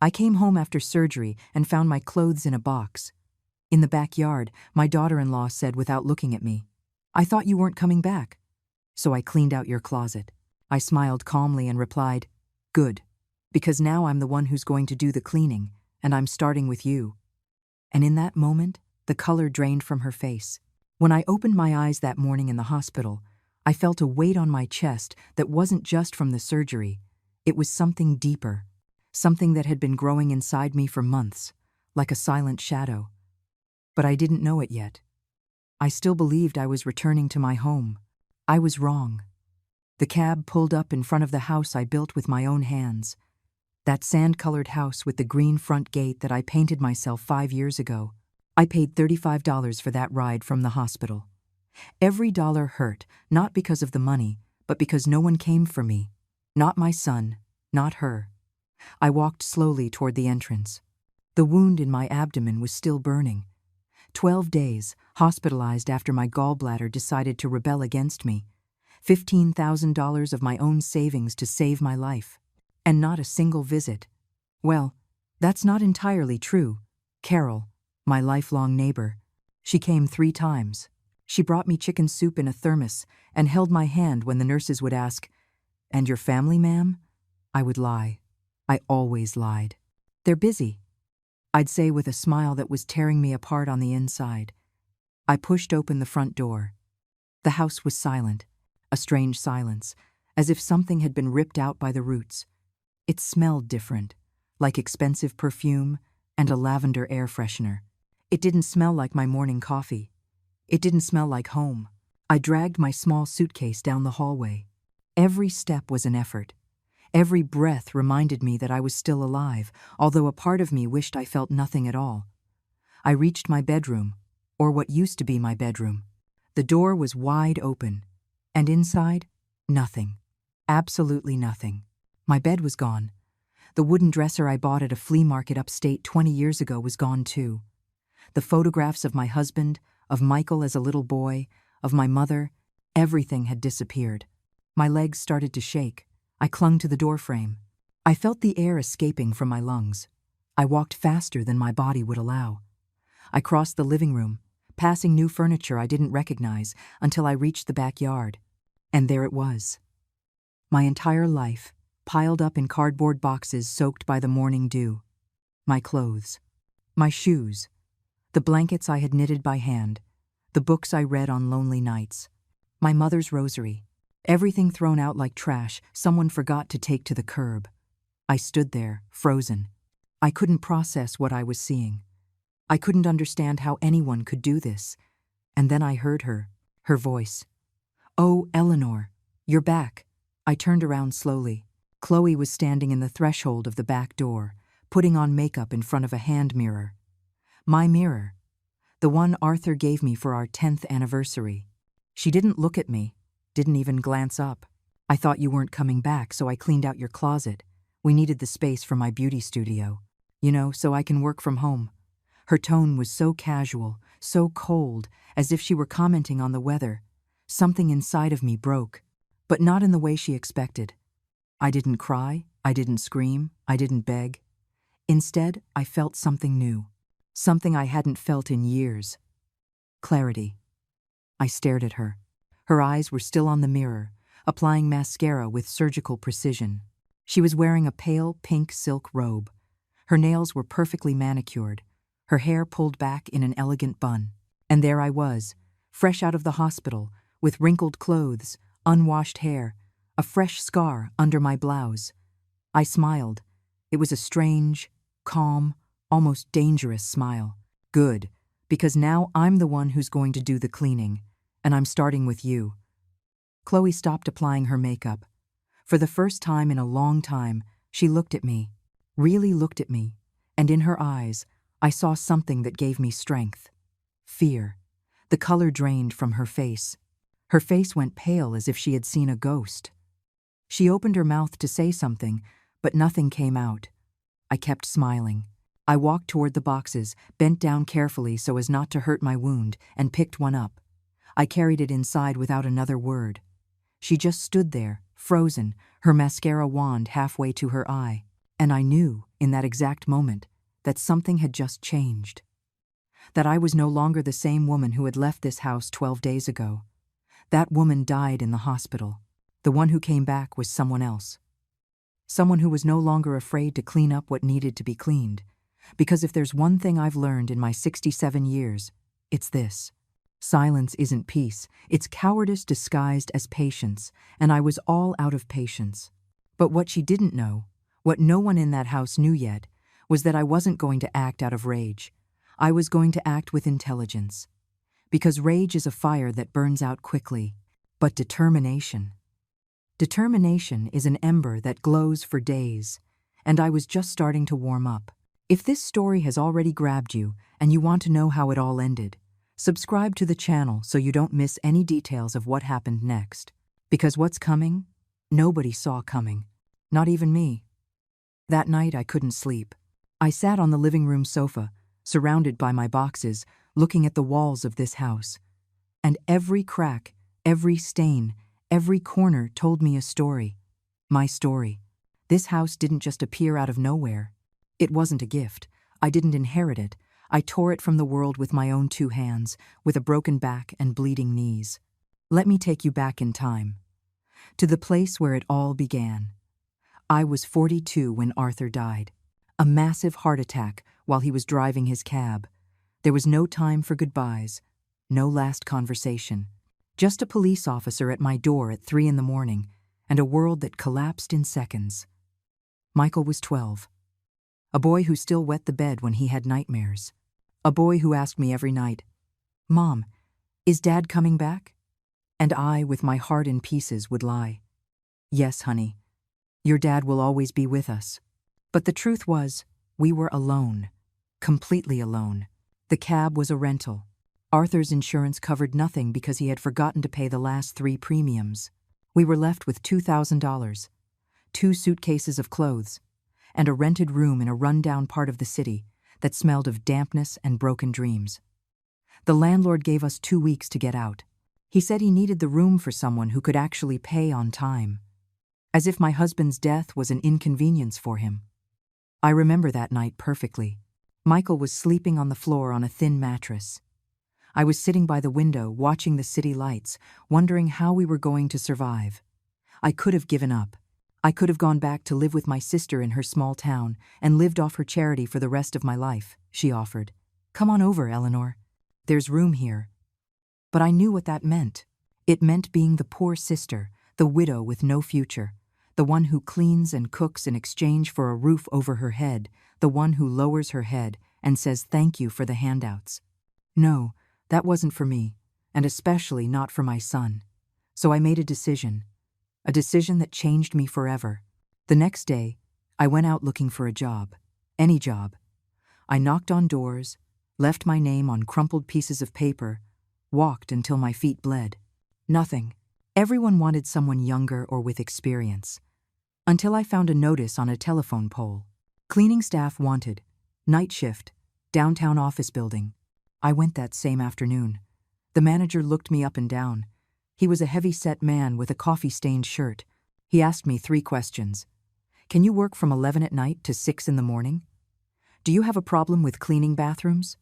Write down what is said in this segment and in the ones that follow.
I came home after surgery and found my clothes in a box. In the backyard, my daughter-in-law said without looking at me, "I thought you weren't coming back." So I cleaned out your closet. I smiled calmly and replied, "Good, because now I'm the one who's going to do the cleaning, and I'm starting with you." And in that moment, the color drained from her face. When I opened my eyes that morning in the hospital, I felt a weight on my chest that wasn't just from the surgery. It was something deeper, something that had been growing inside me for months, like a silent shadow. But I didn't know it yet. I still believed I was returning to my home. I was wrong. The cab pulled up in front of the house I built with my own hands. That sand-colored house with the green front gate that I painted myself 5 years ago. I paid $35 for that ride from the hospital. Every dollar hurt, not because of the money, but because no one came for me. Not my son, not her. I walked slowly toward the entrance. The wound in my abdomen was still burning. 12 days, hospitalized after my gallbladder decided to rebel against me. $15,000 of my own savings to save my life. And not a single visit. Well, that's not entirely true. Carol, my lifelong neighbor, she came 3 times. She brought me chicken soup in a thermos and held my hand when the nurses would ask, "And your family, ma'am?" I would lie. I always lied. "They're busy," I'd say with a smile that was tearing me apart on the inside. I pushed open the front door. The house was silent, a strange silence, as if something had been ripped out by the roots. It smelled different, like expensive perfume and a lavender air freshener. It didn't smell like my morning coffee. It didn't smell like home. I dragged my small suitcase down the hallway. Every step was an effort. Every breath reminded me that I was still alive, although a part of me wished I felt nothing at all. I reached my bedroom, or what used to be my bedroom. The door was wide open, and inside, nothing. Absolutely nothing. My bed was gone. The wooden dresser I bought at a flea market upstate 20 years ago was gone too. The photographs of my husband, of Michael as a little boy, of my mother, everything had disappeared. My legs started to shake. I clung to the doorframe. I felt the air escaping from my lungs. I walked faster than my body would allow. I crossed the living room, passing new furniture I didn't recognize until I reached the backyard. And there it was. My entire life, piled up in cardboard boxes soaked by the morning dew. My clothes. My shoes. The blankets I had knitted by hand. The books I read on lonely nights. My mother's rosary. Everything thrown out like trash someone forgot to take to the curb. I stood there, frozen. I couldn't process what I was seeing. I couldn't understand how anyone could do this. And then I heard her voice. "Oh, Eleanor, you're back." I turned around slowly. Chloe was standing in the threshold of the back door, putting on makeup in front of a hand mirror. My mirror. The one Arthur gave me for our 10th anniversary. She didn't look at me, didn't even glance up. "I thought you weren't coming back, so I cleaned out your closet. We needed the space for my beauty studio. So I can work from home." Her tone was so casual, so cold, as if she were commenting on the weather. Something inside of me broke, but not in the way she expected. I didn't cry, I didn't scream, I didn't beg. Instead, I felt something new, something I hadn't felt in years. Clarity. I stared at her. Her eyes were still on the mirror, applying mascara with surgical precision. She was wearing a pale pink silk robe. Her nails were perfectly manicured, her hair pulled back in an elegant bun. And there I was, fresh out of the hospital, with wrinkled clothes, unwashed hair, a fresh scar under my blouse. I smiled. It was a strange, calm, almost dangerous smile. Good, because now I'm the one who's going to do the cleaning, and I'm starting with you. Chloe stopped applying her makeup. For the first time in a long time, she looked at me, really looked at me, and in her eyes, I saw something that gave me strength. Fear. The color drained from her face. Her face went pale as if she had seen a ghost. She opened her mouth to say something, but nothing came out. I kept smiling. I walked toward the boxes, bent down carefully so as not to hurt my wound, and picked one up. I carried it inside without another word. She just stood there, frozen, her mascara wand halfway to her eye. And I knew, in that exact moment, that something had just changed. That I was no longer the same woman who had left this house 12 days ago. That woman died in the hospital. The one who came back was someone else. Someone who was no longer afraid to clean up what needed to be cleaned. Because if there's one thing I've learned in my 67 years, it's this. Silence isn't peace, it's cowardice disguised as patience, and I was all out of patience. But what she didn't know, what no one in that house knew yet, was that I wasn't going to act out of rage. I was going to act with intelligence. Because rage is a fire that burns out quickly, but determination is an ember that glows for days, and I was just starting to warm up. If this story has already grabbed you and you want to know how it all ended, subscribe to the channel so you don't miss any details of what happened next. Because what's coming, nobody saw coming, not even me. That night I couldn't sleep. I sat on the living room sofa, surrounded by my boxes, looking at the walls of this house. And every crack, every stain, every corner told me a story. My story. This house didn't just appear out of nowhere. It wasn't a gift. I didn't inherit it. I tore it from the world with my own 2 hands, with a broken back and bleeding knees. Let me take you back in time. To the place where it all began. I was 42 when Arthur died. A massive heart attack while he was driving his cab. There was no time for goodbyes, no last conversation. Just a police officer at my door at 3 a.m, and a world that collapsed in seconds. Michael was 12. A boy who still wet the bed when he had nightmares. A boy who asked me every night, "Mom, is Dad coming back?" And I, with my heart in pieces, would lie. "Yes, honey. Your dad will always be with us." But the truth was, we were alone. Completely alone. The cab was a rental. Arthur's insurance covered nothing because he had forgotten to pay the last 3 premiums. We were left with $2,000, 2 suitcases of clothes, and a rented room in a run-down part of the city that smelled of dampness and broken dreams. The landlord gave us 2 weeks to get out. He said he needed the room for someone who could actually pay on time. As if my husband's death was an inconvenience for him. I remember that night perfectly. Michael was sleeping on the floor on a thin mattress. I was sitting by the window watching the city lights, wondering how we were going to survive. I could have given up. I could have gone back to live with my sister in her small town and lived off her charity for the rest of my life, she offered. "Come on over, Eleanor. There's room here." But I knew what that meant. It meant being the poor sister, the widow with no future, the one who cleans and cooks in exchange for a roof over her head, the one who lowers her head and says thank you for the handouts. No, that wasn't for me, and especially not for my son. So I made a decision that changed me forever. The next day, I went out looking for a job, any job. I knocked on doors, left my name on crumpled pieces of paper, walked until my feet bled. Nothing. Everyone wanted someone younger or with experience. Until I found a notice on a telephone pole. Cleaning staff wanted. Night shift. Downtown office building. I went that same afternoon. The manager looked me up and down. He was a heavy-set man with a coffee-stained shirt. He asked me 3 questions. "Can you work from 11 at night to 6 in the morning? Do you have a problem with cleaning bathrooms?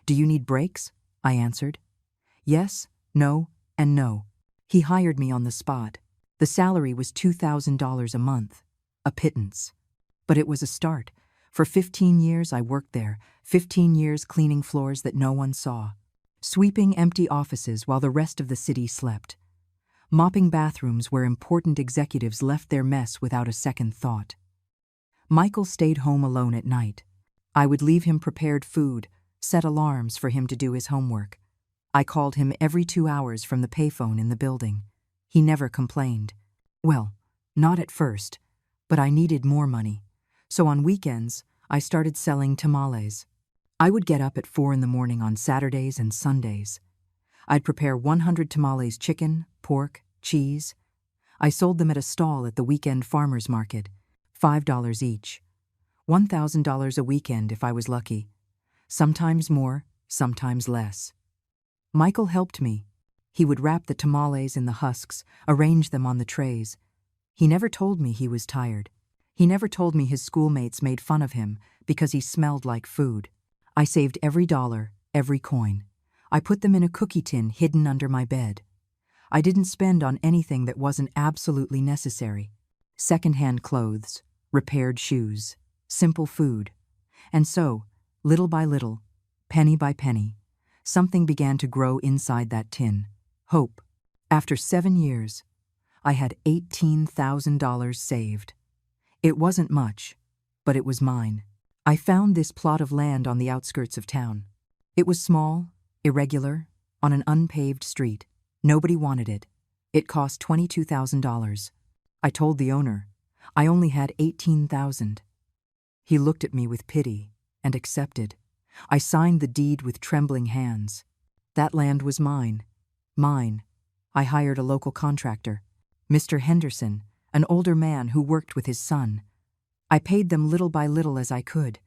Do you need breaks?" I answered. Yes, no, and no. He hired me on the spot. The salary was $2,000 a month, a pittance. But it was a start. For 15 years I worked there, 15 years cleaning floors that no one saw, sweeping empty offices while the rest of the city slept, mopping bathrooms where important executives left their mess without a second thought. Michael stayed home alone at night. I would leave him prepared food, set alarms for him to do his homework. I called him every 2 hours from the payphone in the building. He never complained. Well, not at first, but I needed more money. So on weekends, I started selling tamales. I would get up at 4 in the morning on Saturdays and Sundays. I'd prepare 100 tamales, chicken, pork, cheese. I sold them at a stall at the weekend farmers market, $5 each. $1,000 a weekend if I was lucky. Sometimes more, sometimes less. Michael helped me. He would wrap the tamales in the husks, arrange them on the trays. He never told me he was tired. He never told me his schoolmates made fun of him because he smelled like food. I saved every dollar, every coin. I put them in a cookie tin hidden under my bed. I didn't spend on anything that wasn't absolutely necessary. Second-hand clothes, repaired shoes, simple food. And so, little by little, penny by penny, something began to grow inside that tin. Hope. After 7 years, I had $18,000 saved. It wasn't much, but it was mine. I found this plot of land on the outskirts of town. It was small, irregular, on an unpaved street. Nobody wanted it. It cost $22,000. I told the owner, I only had $18,000. He looked at me with pity and accepted. I signed the deed with trembling hands. That land was mine. Mine. I hired a local contractor, Mr. Henderson, an older man who worked with his son. I paid them little by little as I could.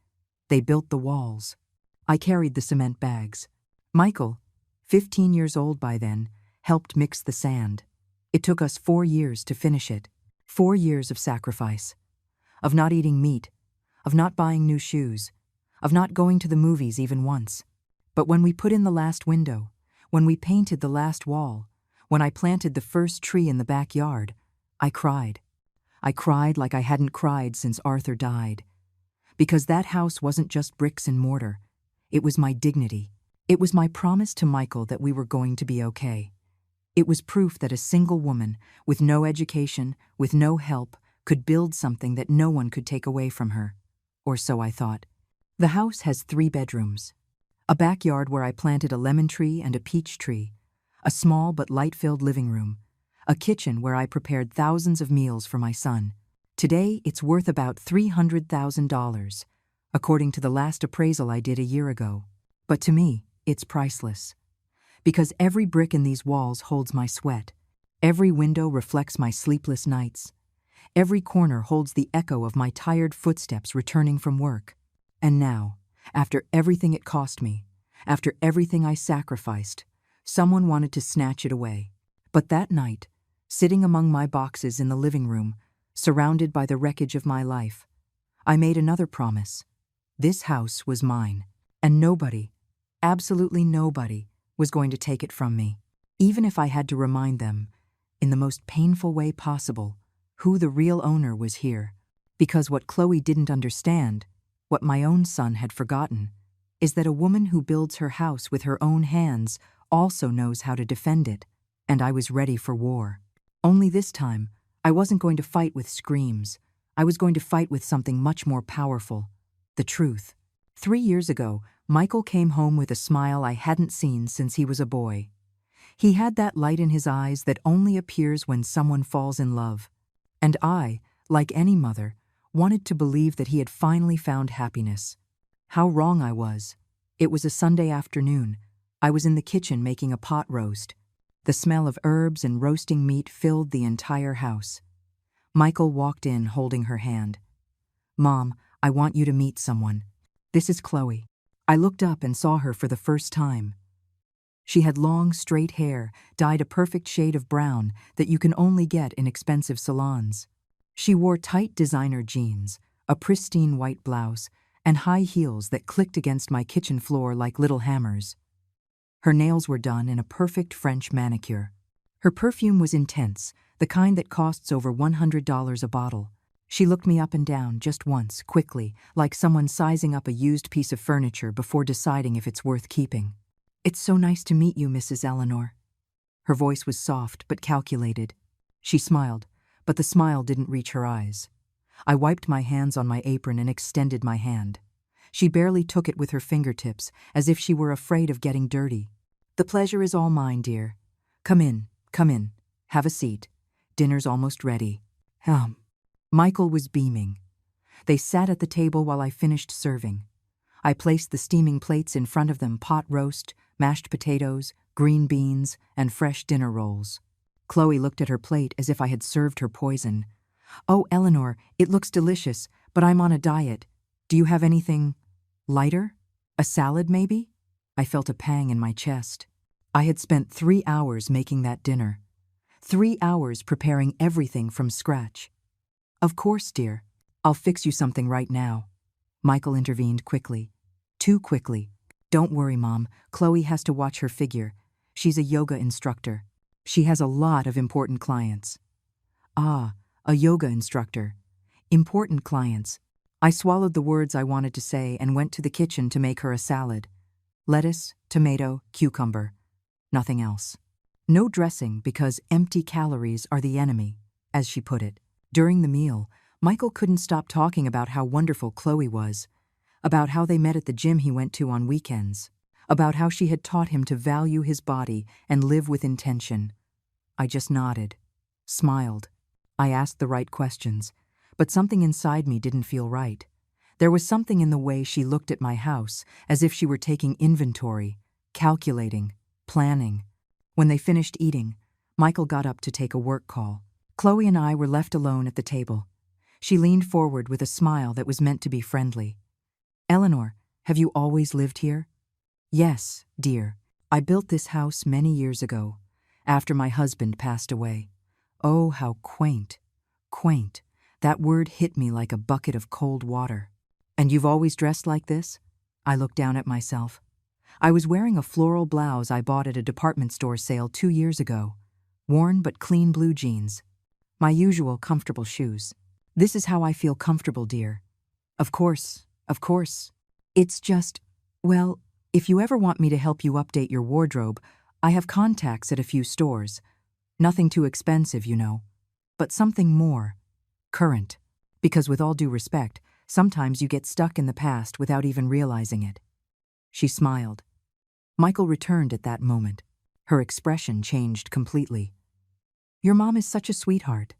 They built the walls. I carried the cement bags. Michael, 15 years old by then, helped mix the sand. It took us 4 years to finish it. 4 years of sacrifice. Of not eating meat, of not buying new shoes, of not going to the movies even once. But when we put in the last window, when we painted the last wall, when I planted the first tree in the backyard, I cried. I cried like I hadn't cried since Arthur died. Because that house wasn't just bricks and mortar. It was my dignity. It was my promise to Michael that we were going to be okay. It was proof that a single woman, with no education, with no help, could build something that no one could take away from her. Or so I thought. The house has 3 bedrooms. A backyard where I planted a lemon tree and a peach tree. A small but light-filled living room. A kitchen where I prepared thousands of meals for my son. Today, it's worth about $300,000, according to the last appraisal I did a year ago. But to me, it's priceless. Because every brick in these walls holds my sweat. Every window reflects my sleepless nights. Every corner holds the echo of my tired footsteps returning from work. And now, after everything it cost me, after everything I sacrificed, someone wanted to snatch it away. But that night, sitting among my boxes in the living room, surrounded by the wreckage of my life, I made another promise. This house was mine, and nobody, absolutely nobody, was going to take it from me, even if I had to remind them, in the most painful way possible, who the real owner was here. Because what Chloe didn't understand, what my own son had forgotten, is that a woman who builds her house with her own hands also knows how to defend it, and I was ready for war. Only this time, I wasn't going to fight with screams. I was going to fight with something much more powerful, the truth. 3 years ago, Michael came home with a smile I hadn't seen since he was a boy. He had that light in his eyes that only appears when someone falls in love. And I, like any mother, wanted to believe that he had finally found happiness. How wrong I was. It was a Sunday afternoon. I was in the kitchen making a pot roast. The smell of herbs and roasting meat filled the entire house. Michael walked in holding her hand. "Mom, I want you to meet someone. This is Chloe." I looked up and saw her for the first time. She had long, straight hair, dyed a perfect shade of brown that you can only get in expensive salons. She wore tight designer jeans, a pristine white blouse, and high heels that clicked against my kitchen floor like little hammers. Her nails were done in a perfect French manicure. Her perfume was intense, the kind that costs over $100 a bottle. She looked me up and down just once, quickly, like someone sizing up a used piece of furniture before deciding if it's worth keeping. "It's so nice to meet you, Mrs. Eleanor." Her voice was soft but calculated. She smiled, but the smile didn't reach her eyes. I wiped my hands on my apron and extended my hand. She barely took it with her fingertips, as if she were afraid of getting dirty. "The pleasure is all mine, dear. Come in, come in. Have a seat. Dinner's almost ready." Michael was beaming. They sat at the table while I finished serving. I placed the steaming plates in front of them: pot roast, mashed potatoes, green beans, and fresh dinner rolls. Chloe looked at her plate as if I had served her poison. "Oh, Eleanor, it looks delicious, but I'm on a diet. Do you have anything lighter? A salad, maybe?" I felt a pang in my chest. I had spent 3 hours making that dinner. 3 hours preparing everything from scratch. "Of course, dear." I'll fix you something right now. Michael intervened quickly. Too quickly. Don't worry, Mom. Chloe has to watch her figure. She's a yoga instructor. She has a lot of important clients. Ah, a yoga instructor. Important clients. I swallowed the words I wanted to say and went to the kitchen to make her a salad. Lettuce, tomato, cucumber. Nothing else. No dressing because empty calories are the enemy, as she put it. During the meal, Michael couldn't stop talking about how wonderful Chloe was, about how they met at the gym he went to on weekends, about how she had taught him to value his body and live with intention. I just nodded, smiled. I asked the right questions, but something inside me didn't feel right. There was something in the way she looked at my house, as if she were taking inventory, calculating, planning. When they finished eating, Michael got up to take a work call. Chloe and I were left alone at the table. She leaned forward with a smile that was meant to be friendly. Eleanor, have you always lived here? Yes, dear. I built this house many years ago, after my husband passed away. Oh, how quaint. Quaint. That word hit me like a bucket of cold water. And you've always dressed like this? I looked down at myself. I was wearing a floral blouse I bought at a department store sale 2 years ago. Worn but clean blue jeans. My usual comfortable shoes. This is how I feel comfortable, dear. Of course. It's just, well, if you ever want me to help you update your wardrobe, I have contacts at a few stores. Nothing too expensive, you know. But something more current. Because with all due respect, sometimes you get stuck in the past without even realizing it. She smiled. Michael returned at that moment. Her expression changed completely. Your mom is such a sweetheart.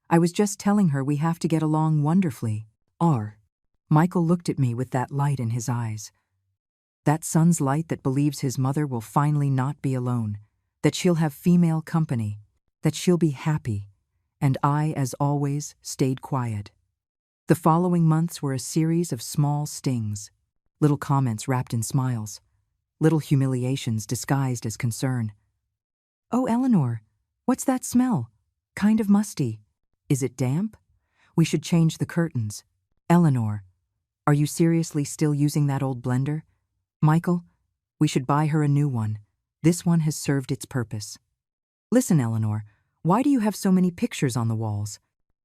I was just telling her we have to get along wonderfully. Michael looked at me with that light in his eyes. That son's light that believes his mother will finally not be alone, that she'll have female company, that she'll be happy, and I, as always, stayed quiet. The following months were a series of small stings, little comments wrapped in smiles, little humiliations disguised as concern. Oh, Eleanor, what's that smell? Kind of musty. Is it damp? We should change the curtains. Eleanor, are you seriously still using that old blender? Michael, we should buy her a new one. This one has served its purpose. Listen, Eleanor, why do you have so many pictures on the walls?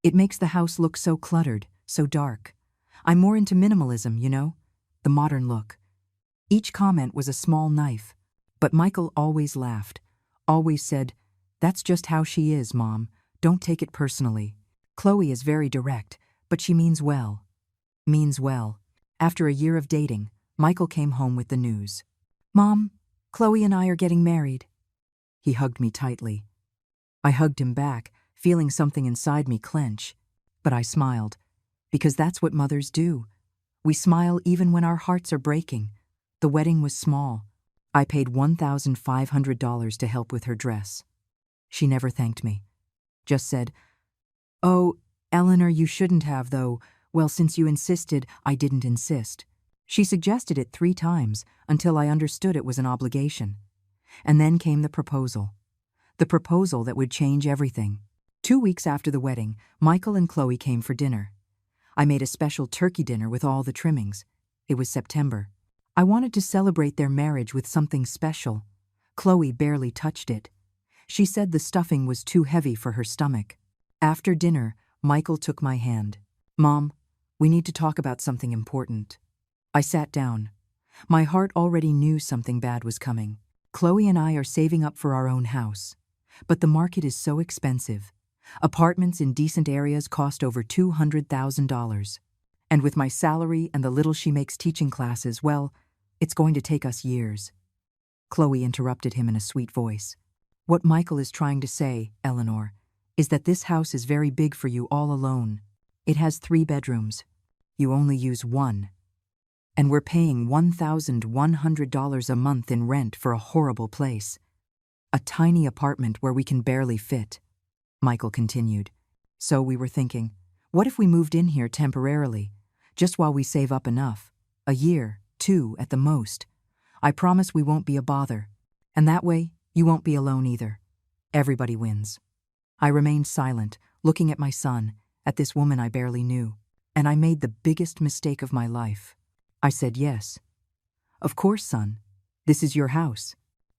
It makes the house look so cluttered, so dark. I'm more into minimalism, you know? The modern look. Each comment was a small knife, but Michael always laughed, always said, That's just how she is, Mom. Don't take it personally. Chloe is very direct, but she means well. Means well. After a year of dating, Michael came home with the news. Mom, Chloe and I are getting married. He hugged me tightly. I hugged him back, feeling something inside me clench. But I smiled, because that's what mothers do. We smile even when our hearts are breaking. The wedding was small. I paid $1,500 to help with her dress. She never thanked me. Just said, Oh, Eleanor, you shouldn't have, though. Well, since you insisted, I didn't insist. She suggested it 3 times until I understood it was an obligation. And then came the proposal. The proposal that would change everything. 2 weeks after the wedding, Michael and Chloe came for dinner. I made a special turkey dinner with all the trimmings. It was September. I wanted to celebrate their marriage with something special. Chloe barely touched it. She said the stuffing was too heavy for her stomach. After dinner, Michael took my hand. Mom, we need to talk about something important. I sat down. My heart already knew something bad was coming. Chloe and I are saving up for our own house. But the market is so expensive. Apartments in decent areas cost over $200,000. And with my salary and the little she makes teaching classes, well, it's going to take us years. Chloe interrupted him in a sweet voice. What Michael is trying to say, Eleanor, is that this house is very big for you all alone. It has 3 bedrooms. You only use 1. And we're paying $1,100 a month in rent for a horrible place. A tiny apartment where we can barely fit. Michael continued. So we were thinking, what if we moved in here temporarily, just while we save up enough? A year, 2 at the most. I promise we won't be a bother. And that way, you won't be alone either. Everybody wins. I remained silent, looking at my son, at this woman I barely knew. and I made the biggest mistake of my life. I said yes. Of course, son. This is your house.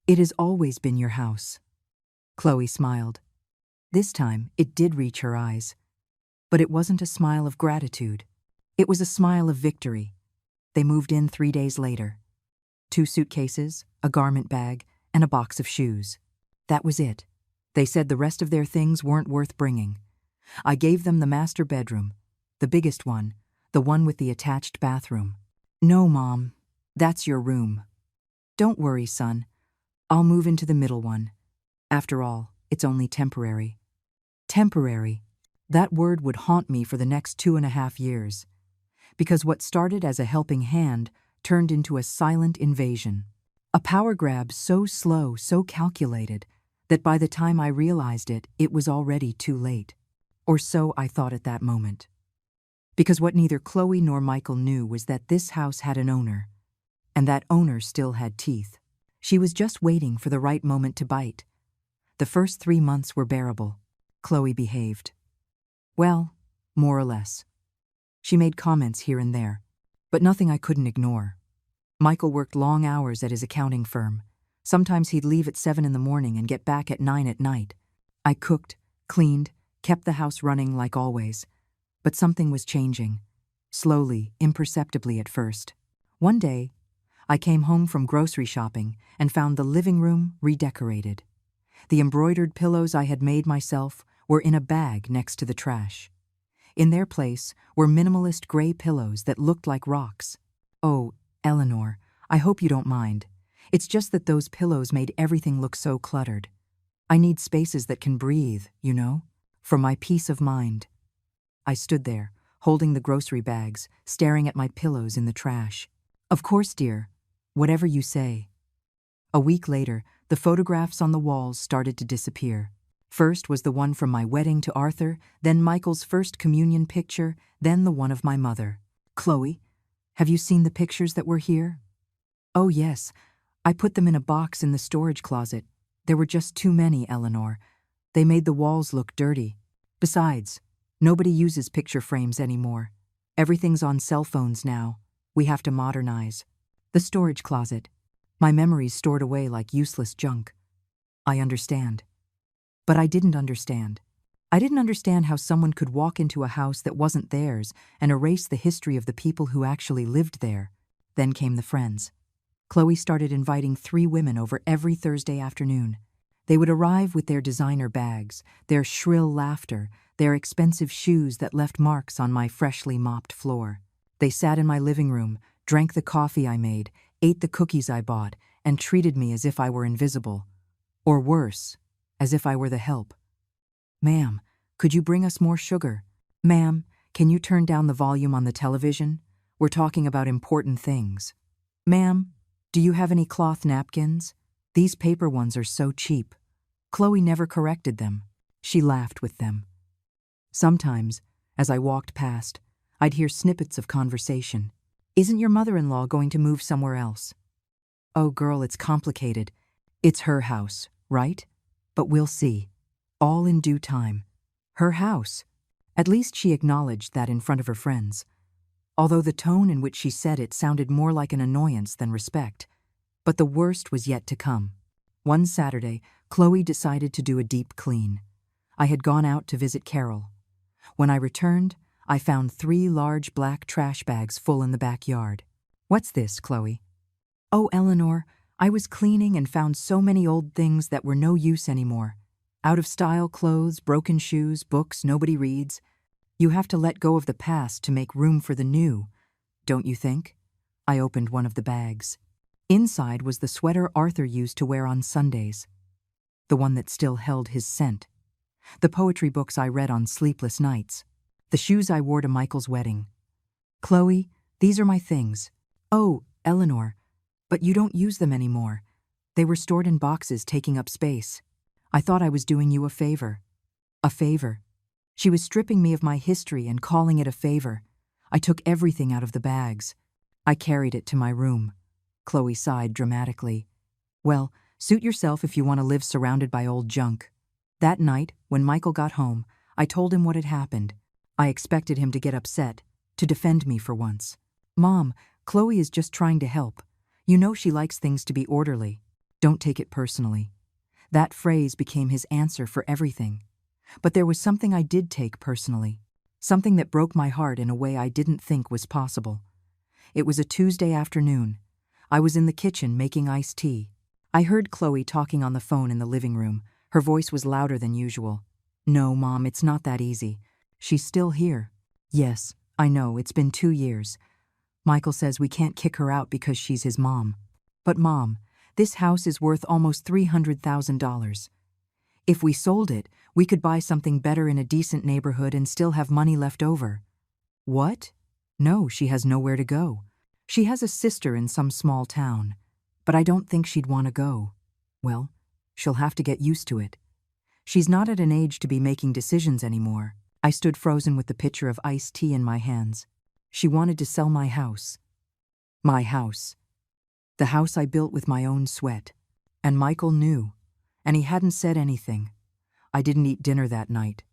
It has always been your house. Chloe smiled. This time, it did reach her eyes. But it wasn't a smile of gratitude. It was a smile of victory. They moved in 3 days later. 2 suitcases, a garment bag, and a box of shoes. That was it. They said the rest of their things weren't worth bringing. I gave them the master bedroom, the biggest one, the one with the attached bathroom. No, Mom, that's your room. Don't worry, son. I'll move into the middle one. After all, it's only temporary. Temporary. That word would haunt me for the next 2.5 years. Because what started as a helping hand turned into a silent invasion. A power grab so slow, so calculated, that by the time I realized it, it was already too late. Or so I thought at that moment. Because what neither Chloe nor Michael knew was that this house had an owner, and that owner still had teeth. She was just waiting for the right moment to bite. The first 3 months were bearable. Chloe behaved. Well, more or less. She made comments here and there, but nothing I couldn't ignore. Michael worked long hours at his accounting firm. Sometimes he'd leave at 7 in the morning and get back at 9 at night. I cooked, cleaned, kept the house running like always. But something was changing. Slowly, imperceptibly at first. One day, I came home from grocery shopping and found the living room redecorated. The embroidered pillows I had made myself were in a bag next to the trash. In their place were minimalist gray pillows that looked like rocks. Oh, Eleanor, I hope you don't mind. It's just that those pillows made everything look so cluttered. I need spaces that can breathe, you know, for my peace of mind. I stood there, holding the grocery bags, staring at my pillows in the trash. Of course, dear, whatever you say. A week later, the photographs on the walls started to disappear. First was the one from my wedding to Arthur, then Michael's first communion picture, then the one of my mother. Chloe, have you seen the pictures that were here? Oh, yes. I put them in a box in the storage closet. There were just too many, Eleanor. They made the walls look dirty. Besides, nobody uses picture frames anymore. Everything's on cell phones now. We have to modernize. The storage closet. My memories stored away like useless junk. I understand. But I didn't understand. I didn't understand how someone could walk into a house that wasn't theirs and erase the history of the people who actually lived there. Then came the friends. Chloe started inviting 3 women over every Thursday afternoon. They would arrive with their designer bags, their shrill laughter, their expensive shoes that left marks on my freshly mopped floor. They sat in my living room, drank the coffee I made, ate the cookies I bought, and treated me as if I were invisible. Or worse, as if I were the help. Ma'am, could you bring us more sugar? Ma'am, can you turn down the volume on the television? We're talking about important things. Ma'am, do you have any cloth napkins? These paper ones are so cheap. Chloe never corrected them. She laughed with them. Sometimes, as I walked past, I'd hear snippets of conversation. Isn't your mother-in-law going to move somewhere else? Oh, girl, it's complicated. It's her house, right? But we'll see. All in due time. Her house. At least she acknowledged that in front of her friends. Although the tone in which she said it sounded more like an annoyance than respect. But the worst was yet to come. One Saturday, Chloe decided to do a deep clean. I had gone out to visit Carol. When I returned, I found 3 large black trash bags full in the backyard. What's this, Chloe? Oh, Eleanor, I was cleaning and found so many old things that were no use anymore. Out-of-style clothes, broken shoes, books nobody reads. You have to let go of the past to make room for the new, don't you think? I opened one of the bags. Inside was the sweater Arthur used to wear on Sundays, the one that still held his scent. The poetry books I read on sleepless nights. The shoes I wore to Michael's wedding. Chloe, these are my things. Oh, Eleanor, but you don't use them anymore. They were stored in boxes taking up space. I thought I was doing you a favor. A favor. She was stripping me of my history and calling it a favor. I took everything out of the bags. I carried it to my room. Chloe sighed dramatically. Well, suit yourself if you want to live surrounded by old junk. That night, when Michael got home, I told him what had happened. I expected him to get upset, to defend me for once. Mom, Chloe is just trying to help. You know she likes things to be orderly. Don't take it personally. That phrase became his answer for everything. But there was something I did take personally. Something that broke my heart in a way I didn't think was possible. It was a Tuesday afternoon. I was in the kitchen making iced tea. I heard Chloe talking on the phone in the living room. Her voice was louder than usual. No, Mom, it's not that easy. She's still here. Yes, I know, it's been 2 years. Michael says we can't kick her out because she's his mom. But Mom, this house is worth almost $300,000. If we sold it, we could buy something better in a decent neighborhood and still have money left over. What? No, she has nowhere to go. She has a sister in some small town. But I don't think she'd want to go. Well, she'll have to get used to it. She's not at an age to be making decisions anymore. I stood frozen with the pitcher of iced tea in my hands. She wanted to sell my house. My house. The house I built with my own sweat. And Michael knew. And he hadn't said anything. I didn't eat dinner that night.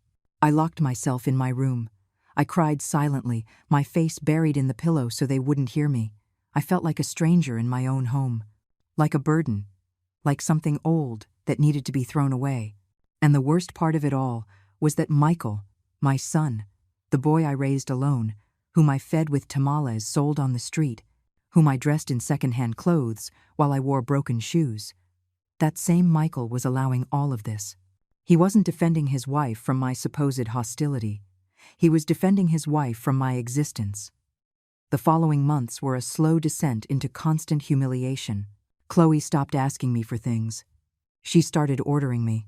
I locked myself in my room. I cried silently, my face buried in the pillow so they wouldn't hear me. I felt like a stranger in my own home. Like a burden. Like something old that needed to be thrown away. And the worst part of it all was that Michael, my son, the boy I raised alone, whom I fed with tamales sold on the street, whom I dressed in second-hand clothes while I wore broken shoes, that same Michael was allowing all of this. He wasn't defending his wife from my supposed hostility. He was defending his wife from my existence. The following months were a slow descent into constant humiliation. Chloe stopped asking me for things. She started ordering me.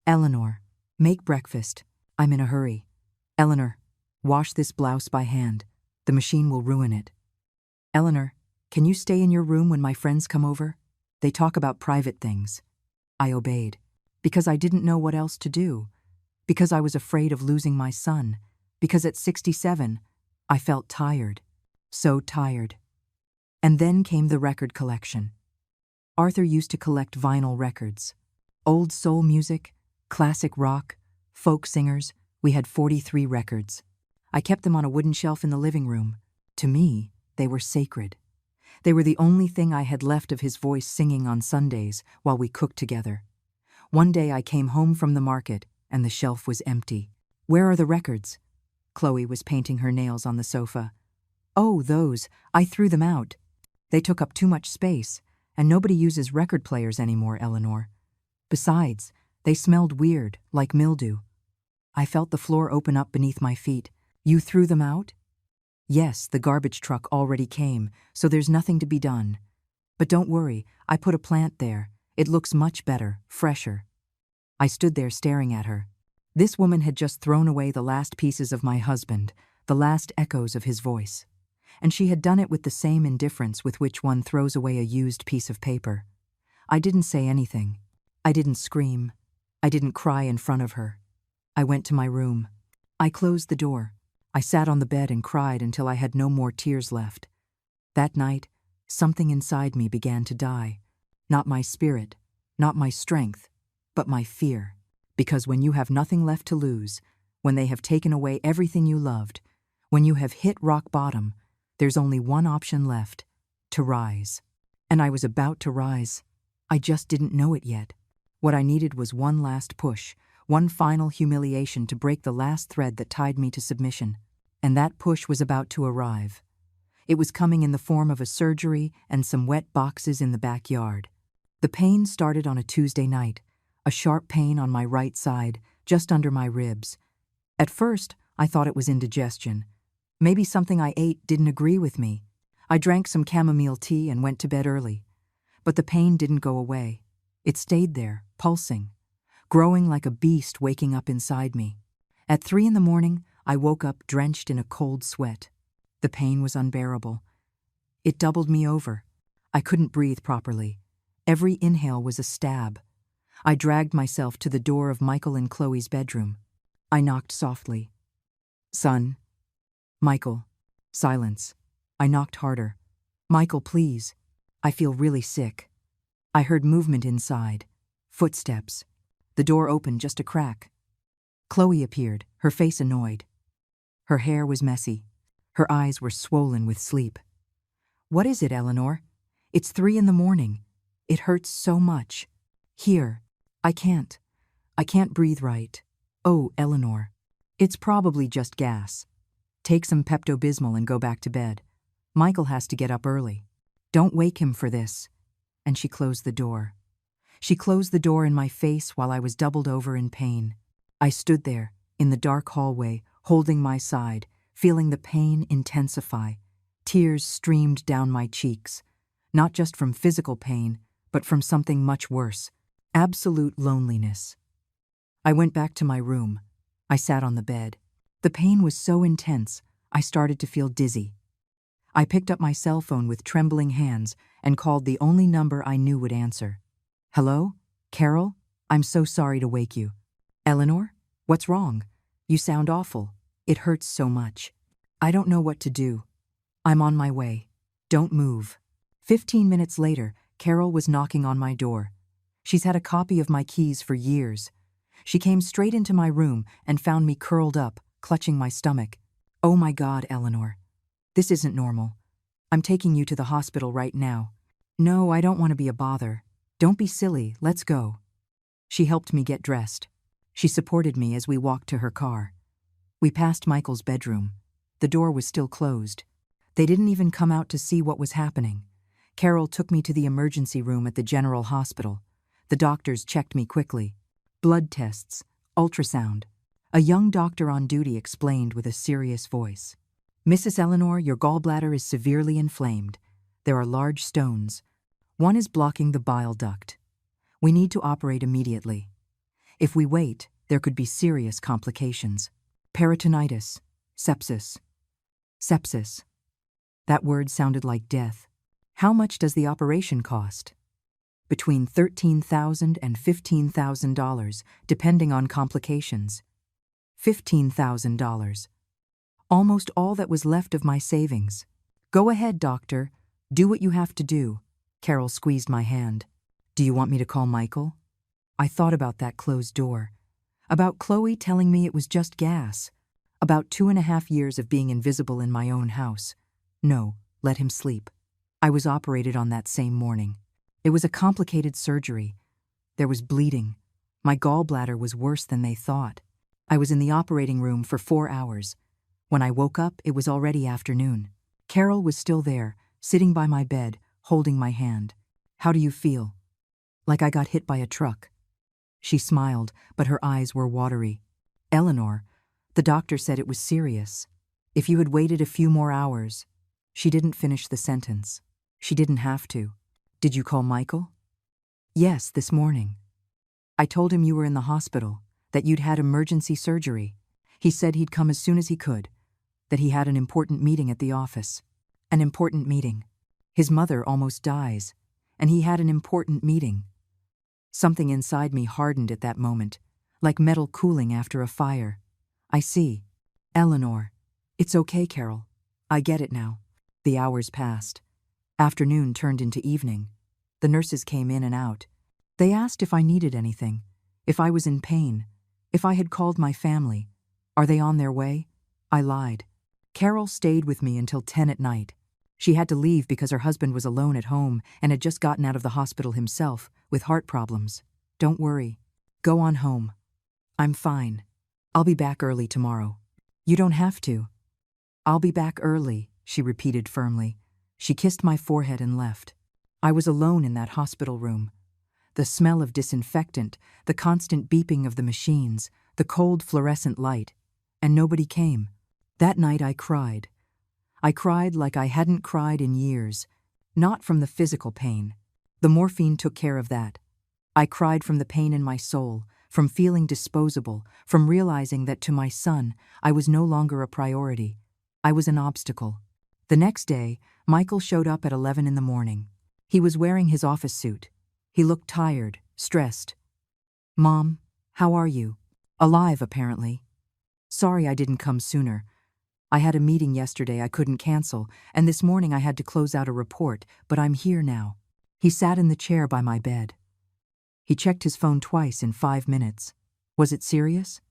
Eleanor, make breakfast. I'm in a hurry. Eleanor, wash this blouse by hand. The machine will ruin it. Eleanor, can you stay in your room when my friends come over? They talk about private things. I obeyed. Because I didn't know what else to do. Because I was afraid of losing my son. Because at 67, I felt tired. So tired. And then came the record collection. Arthur used to collect vinyl records. Old soul music, classic rock, folk singers. We had 43 records. I kept them on a wooden shelf in the living room. To me, they were sacred. They were the only thing I had left of his voice singing on Sundays while we cooked together. One day I came home from the market and the shelf was empty. Where are the records? Chloe was painting her nails on the sofa. Oh, those. I threw them out. They took up too much space, and nobody uses record players anymore, Eleanor. Besides, they smelled weird, like mildew. I felt the floor open up beneath my feet. You threw them out? Yes, the garbage truck already came, so there's nothing to be done. But don't worry, I put a plant there. It looks much better, fresher. I stood there staring at her. This woman had just thrown away the last pieces of my husband, the last echoes of his voice. And she had done it with the same indifference with which one throws away a used piece of paper. I didn't say anything. I didn't scream. I didn't cry in front of her. I went to my room. I closed the door. I sat on the bed and cried until I had no more tears left. That night, something inside me began to die. Not my spirit, not my strength, but my fear. Because when you have nothing left to lose, when they have taken away everything you loved, when you have hit rock bottom, there's only one option left: to rise. And I was about to rise. I just didn't know it yet. What I needed was one last push, one final humiliation to break the last thread that tied me to submission. And that push was about to arrive. It was coming in the form of a surgery and some wet boxes in the backyard. The pain started on a Tuesday night, a sharp pain on my right side, just under my ribs. At first, I thought it was indigestion. Maybe something I ate didn't agree with me. I drank some chamomile tea and went to bed early. But the pain didn't go away. It stayed there, pulsing, growing like a beast waking up inside me. At 3 a.m, I woke up drenched in a cold sweat. The pain was unbearable. It doubled me over. I couldn't breathe properly. Every inhale was a stab. I dragged myself to the door of Michael and Chloe's bedroom. I knocked softly. Son. Michael. Silence. I knocked harder. Michael, please. I feel really sick. I heard movement inside. Footsteps. The door opened just a crack. Chloe appeared, her face annoyed. Her hair was messy. Her eyes were swollen with sleep. "What is it, Eleanor? It's 3 in the morning. It hurts so much. Here. I can't. I can't breathe right. Oh, Eleanor. It's probably just gas. Take some Pepto-Bismol and go back to bed. Michael has to get up early. Don't wake him for this." And she closed the door. She closed the door in my face while I was doubled over in pain. I stood there, in the dark hallway, holding my side, feeling the pain intensify. Tears streamed down my cheeks, not just from physical pain, but from something much worse, absolute loneliness. I went back to my room. I sat on the bed. The pain was so intense, I started to feel dizzy. I picked up my cell phone with trembling hands and called the only number I knew would answer. "Hello? Carol? I'm so sorry to wake you." "Eleanor? What's wrong? You sound awful. It hurts so much. I don't know what to do. I'm on my way. Don't move." 15 minutes later, Carol was knocking on my door. She's had a copy of my keys for years. She came straight into my room and found me curled up, clutching my stomach. "Oh my God, Eleanor. This isn't normal. I'm taking you to the hospital right now." "No, I don't want to be a bother. Don't be silly, let's go." She helped me get dressed. She supported me as we walked to her car. We passed Michael's bedroom. The door was still closed. They didn't even come out to see what was happening. Carol took me to the emergency room at the General Hospital. The doctors checked me quickly. Blood tests, ultrasound. A young doctor on duty explained with a serious voice. "Mrs. Eleanor, your gallbladder is severely inflamed. There are large stones. One is blocking the bile duct. We need to operate immediately. If we wait, there could be serious complications. Peritonitis, sepsis." Sepsis. That word sounded like death. "How much does the operation cost?" "Between $13,000 and $15,000, depending on complications." $15,000. Almost all that was left of my savings. "Go ahead, doctor. Do what you have to do." Carol squeezed my hand. "Do you want me to call Michael?" I thought about that closed door. About Chloe telling me it was just gas. About 2.5 years of being invisible in my own house. No, let him sleep. I was operated on that same morning. It was a complicated surgery. There was bleeding. My gallbladder was worse than they thought. I was in the operating room for 4 hours. When I woke up, it was already afternoon. Carol was still there, sitting by my bed, holding my hand. "How do you feel?" "Like I got hit by a truck." She smiled, but her eyes were watery. "Eleanor, the doctor said it was serious. If you had waited a few more hours." She didn't finish the sentence. She didn't have to. "Did you call Michael?" "Yes, this morning. I told him you were in the hospital, that you'd had emergency surgery. He said he'd come as soon as he could, that he had an important meeting at the office." An important meeting. His mother almost dies, and he had an important meeting. Something inside me hardened at that moment, like metal cooling after a fire. "I see. Eleanor. It's okay, Carol. I get it now." The hours passed. Afternoon turned into evening. The nurses came in and out. They asked if I needed anything, if I was in pain, if I had called my family. Are they on their way? I lied. Carol stayed with me until 10 at night. She had to leave because her husband was alone at home and had just gotten out of the hospital himself with heart problems. "Don't worry. Go on home. I'm fine. I'll be back early tomorrow." "You don't have to." "I'll be back early," she repeated firmly. She kissed my forehead and left. I was alone in that hospital room. The smell of disinfectant, the constant beeping of the machines, the cold fluorescent light, and nobody came. That night I cried. I cried like I hadn't cried in years, not from the physical pain. The morphine took care of that. I cried from the pain in my soul, from feeling disposable, from realizing that to my son, I was no longer a priority. I was an obstacle. The next day, Michael showed up at 11 in the morning. He was wearing his office suit. He looked tired, stressed. "Mom, how are you?" "Alive, apparently." "Sorry I didn't come sooner. I had a meeting yesterday I couldn't cancel, and this morning I had to close out a report, but I'm here now." He sat in the chair by my bed. He checked his phone twice in 5 minutes. "Was it serious?"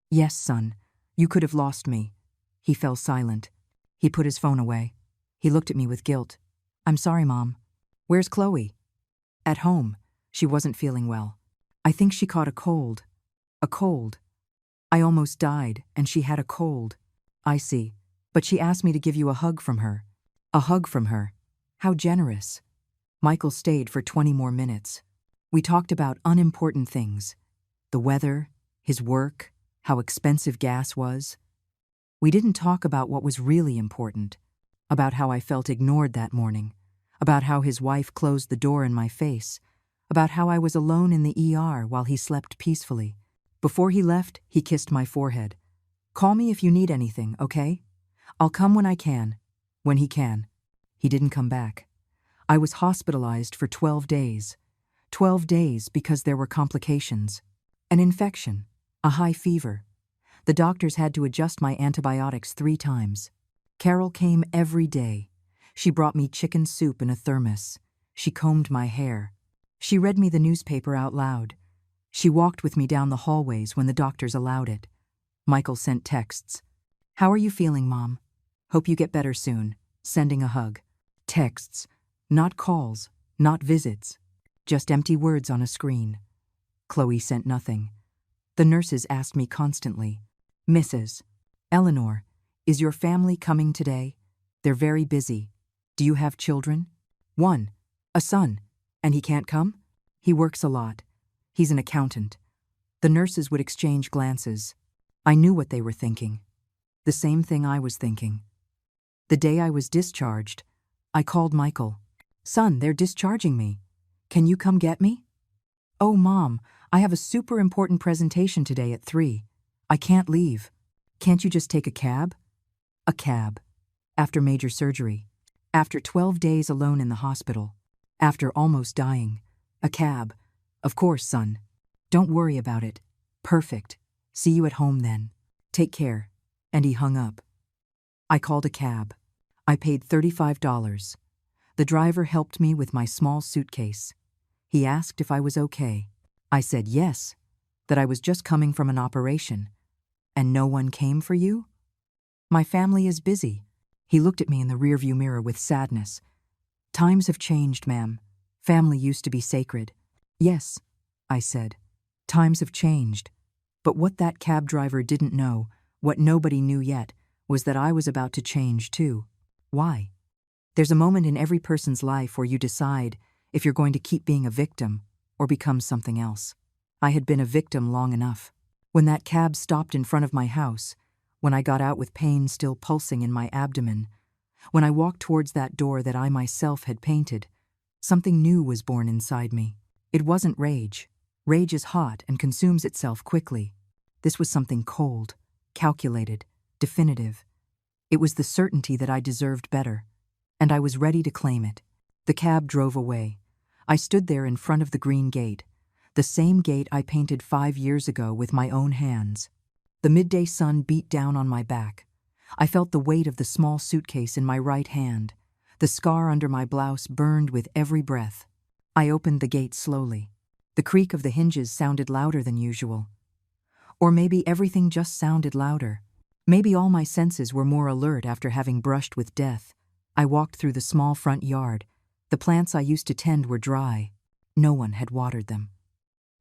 "Yes, son. You could have lost me." He fell silent. He put his phone away. He looked at me with guilt. I'm sorry, Mom. Where's Chloe? At home. She wasn't feeling well. I think she caught a cold. A cold. I almost died, and she had a cold. I see. But she asked me to give you a hug from her. A hug from her. How generous. Michael stayed for 20 more minutes. We talked about unimportant things. The weather, his work, how expensive gas was. We didn't talk about what was really important. About how I felt ignored that morning. About how his wife closed the door in my face. About how I was alone in the ER while he slept peacefully. Before he left, he kissed my forehead. Call me if you need anything, okay? I'll come when I can. When he can. He didn't come back. I was hospitalized for 12 days. 12 days because there were complications. An infection. A high fever. The doctors had to adjust my antibiotics 3 times. Carol came every day. She brought me chicken soup in a thermos. She combed my hair. She read me the newspaper out loud. She walked with me down the hallways when the doctors allowed it. Michael sent texts. How are you feeling, Mom? Hope you get better soon. Sending a hug. Texts. Not calls. Not visits. Just empty words on a screen. Chloe sent nothing. The nurses asked me constantly, Mrs. Eleanor, is your family coming today? They're very busy. Do you have children? 1. A son. And he can't come? He works a lot. He's an accountant. The nurses would exchange glances. I knew what they were thinking. The same thing I was thinking. The day I was discharged, I called Michael. Son, they're discharging me. Can you come get me? Oh, Mom, I have a super important presentation today at 3. I can't leave. Can't you just take a cab? A cab. After major surgery. After 12 days alone in the hospital. After almost dying. A cab. Of course, son. Don't worry about it. Perfect. See you at home then. Take care. And he hung up. I called a cab. I paid $35. The driver helped me with my small suitcase. He asked if I was okay. I said yes, that I was just coming from an operation. And no one came for you? My family is busy. He looked at me in the rearview mirror with sadness. Times have changed, ma'am. Family used to be sacred. Yes, I said. Times have changed. But what that cab driver didn't know, what nobody knew yet, was that I was about to change too. Why? There's a moment in every person's life where you decide if you're going to keep being a victim or become something else. I had been a victim long enough. When that cab stopped in front of my house, when I got out with pain still pulsing in my abdomen, when I walked towards that door that I myself had painted, something new was born inside me. It wasn't rage. Rage is hot and consumes itself quickly. This was something cold, calculated, definitive. It was the certainty that I deserved better, and I was ready to claim it. The cab drove away. I stood there in front of the green gate, the same gate I painted 5 years ago with my own hands. The midday sun beat down on my back. I felt the weight of the small suitcase in my right hand. The scar under my blouse burned with every breath. I opened the gate slowly. The creak of the hinges sounded louder than usual. Or maybe everything just sounded louder. Maybe all my senses were more alert after having brushed with death. I walked through the small front yard. The plants I used to tend were dry. No one had watered them.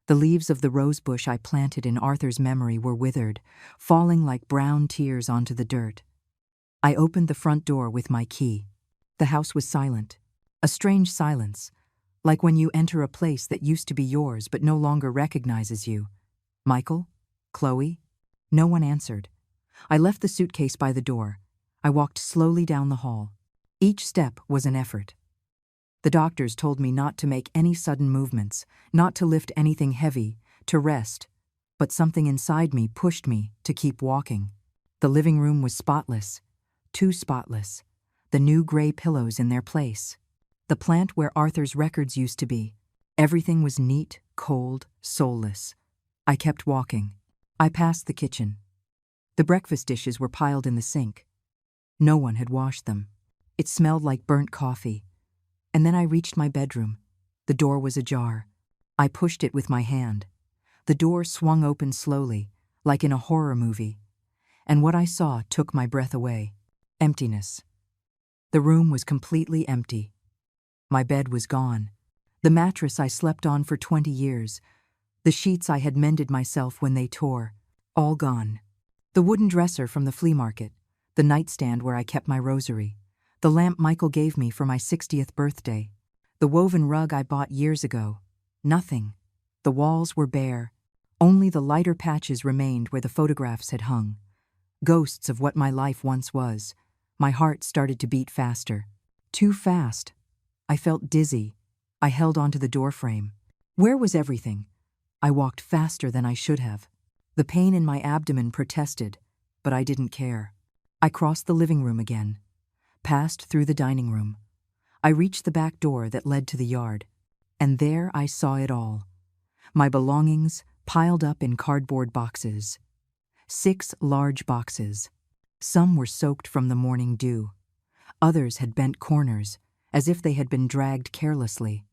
The leaves of the rosebush I planted in Arthur's memory were withered, falling like brown tears onto the dirt. I opened the front door with my key. The house was silent. A strange silence, like when you enter a place that used to be yours but no longer recognizes you. Michael? Chloe? No one answered. I left the suitcase by the door. I walked slowly down the hall. Each step was an effort. The doctors told me not to make any sudden movements, not to lift anything heavy, to rest, but something inside me pushed me to keep walking. The living room was spotless, too spotless, the new gray pillows in their place. The plant where Arthur's records used to be. Everything was neat, cold, soulless. I kept walking. I passed the kitchen. The breakfast dishes were piled in the sink. No one had washed them. It smelled like burnt coffee. And then I reached my bedroom. The door was ajar. I pushed it with my hand. The door swung open slowly, like in a horror movie. And what I saw took my breath away. Emptiness. The room was completely empty. My bed was gone. The mattress I slept on for 20 years. The sheets I had mended myself when they tore. All gone. The wooden dresser from the flea market. The nightstand where I kept my rosary. The lamp Michael gave me for my 60th birthday. The woven rug I bought years ago. Nothing. The walls were bare. Only the lighter patches remained where the photographs had hung. Ghosts of what my life once was. My heart started to beat faster. Too fast. I felt dizzy. I held onto the doorframe. Where was everything? I walked faster than I should have. The pain in my abdomen protested, but I didn't care. I crossed the living room again, passed through the dining room. I reached the back door that led to the yard, and there I saw it all. My belongings piled up in cardboard boxes. 6 large boxes. Some were soaked from the morning dew. Others had bent corners, as if they had been dragged carelessly.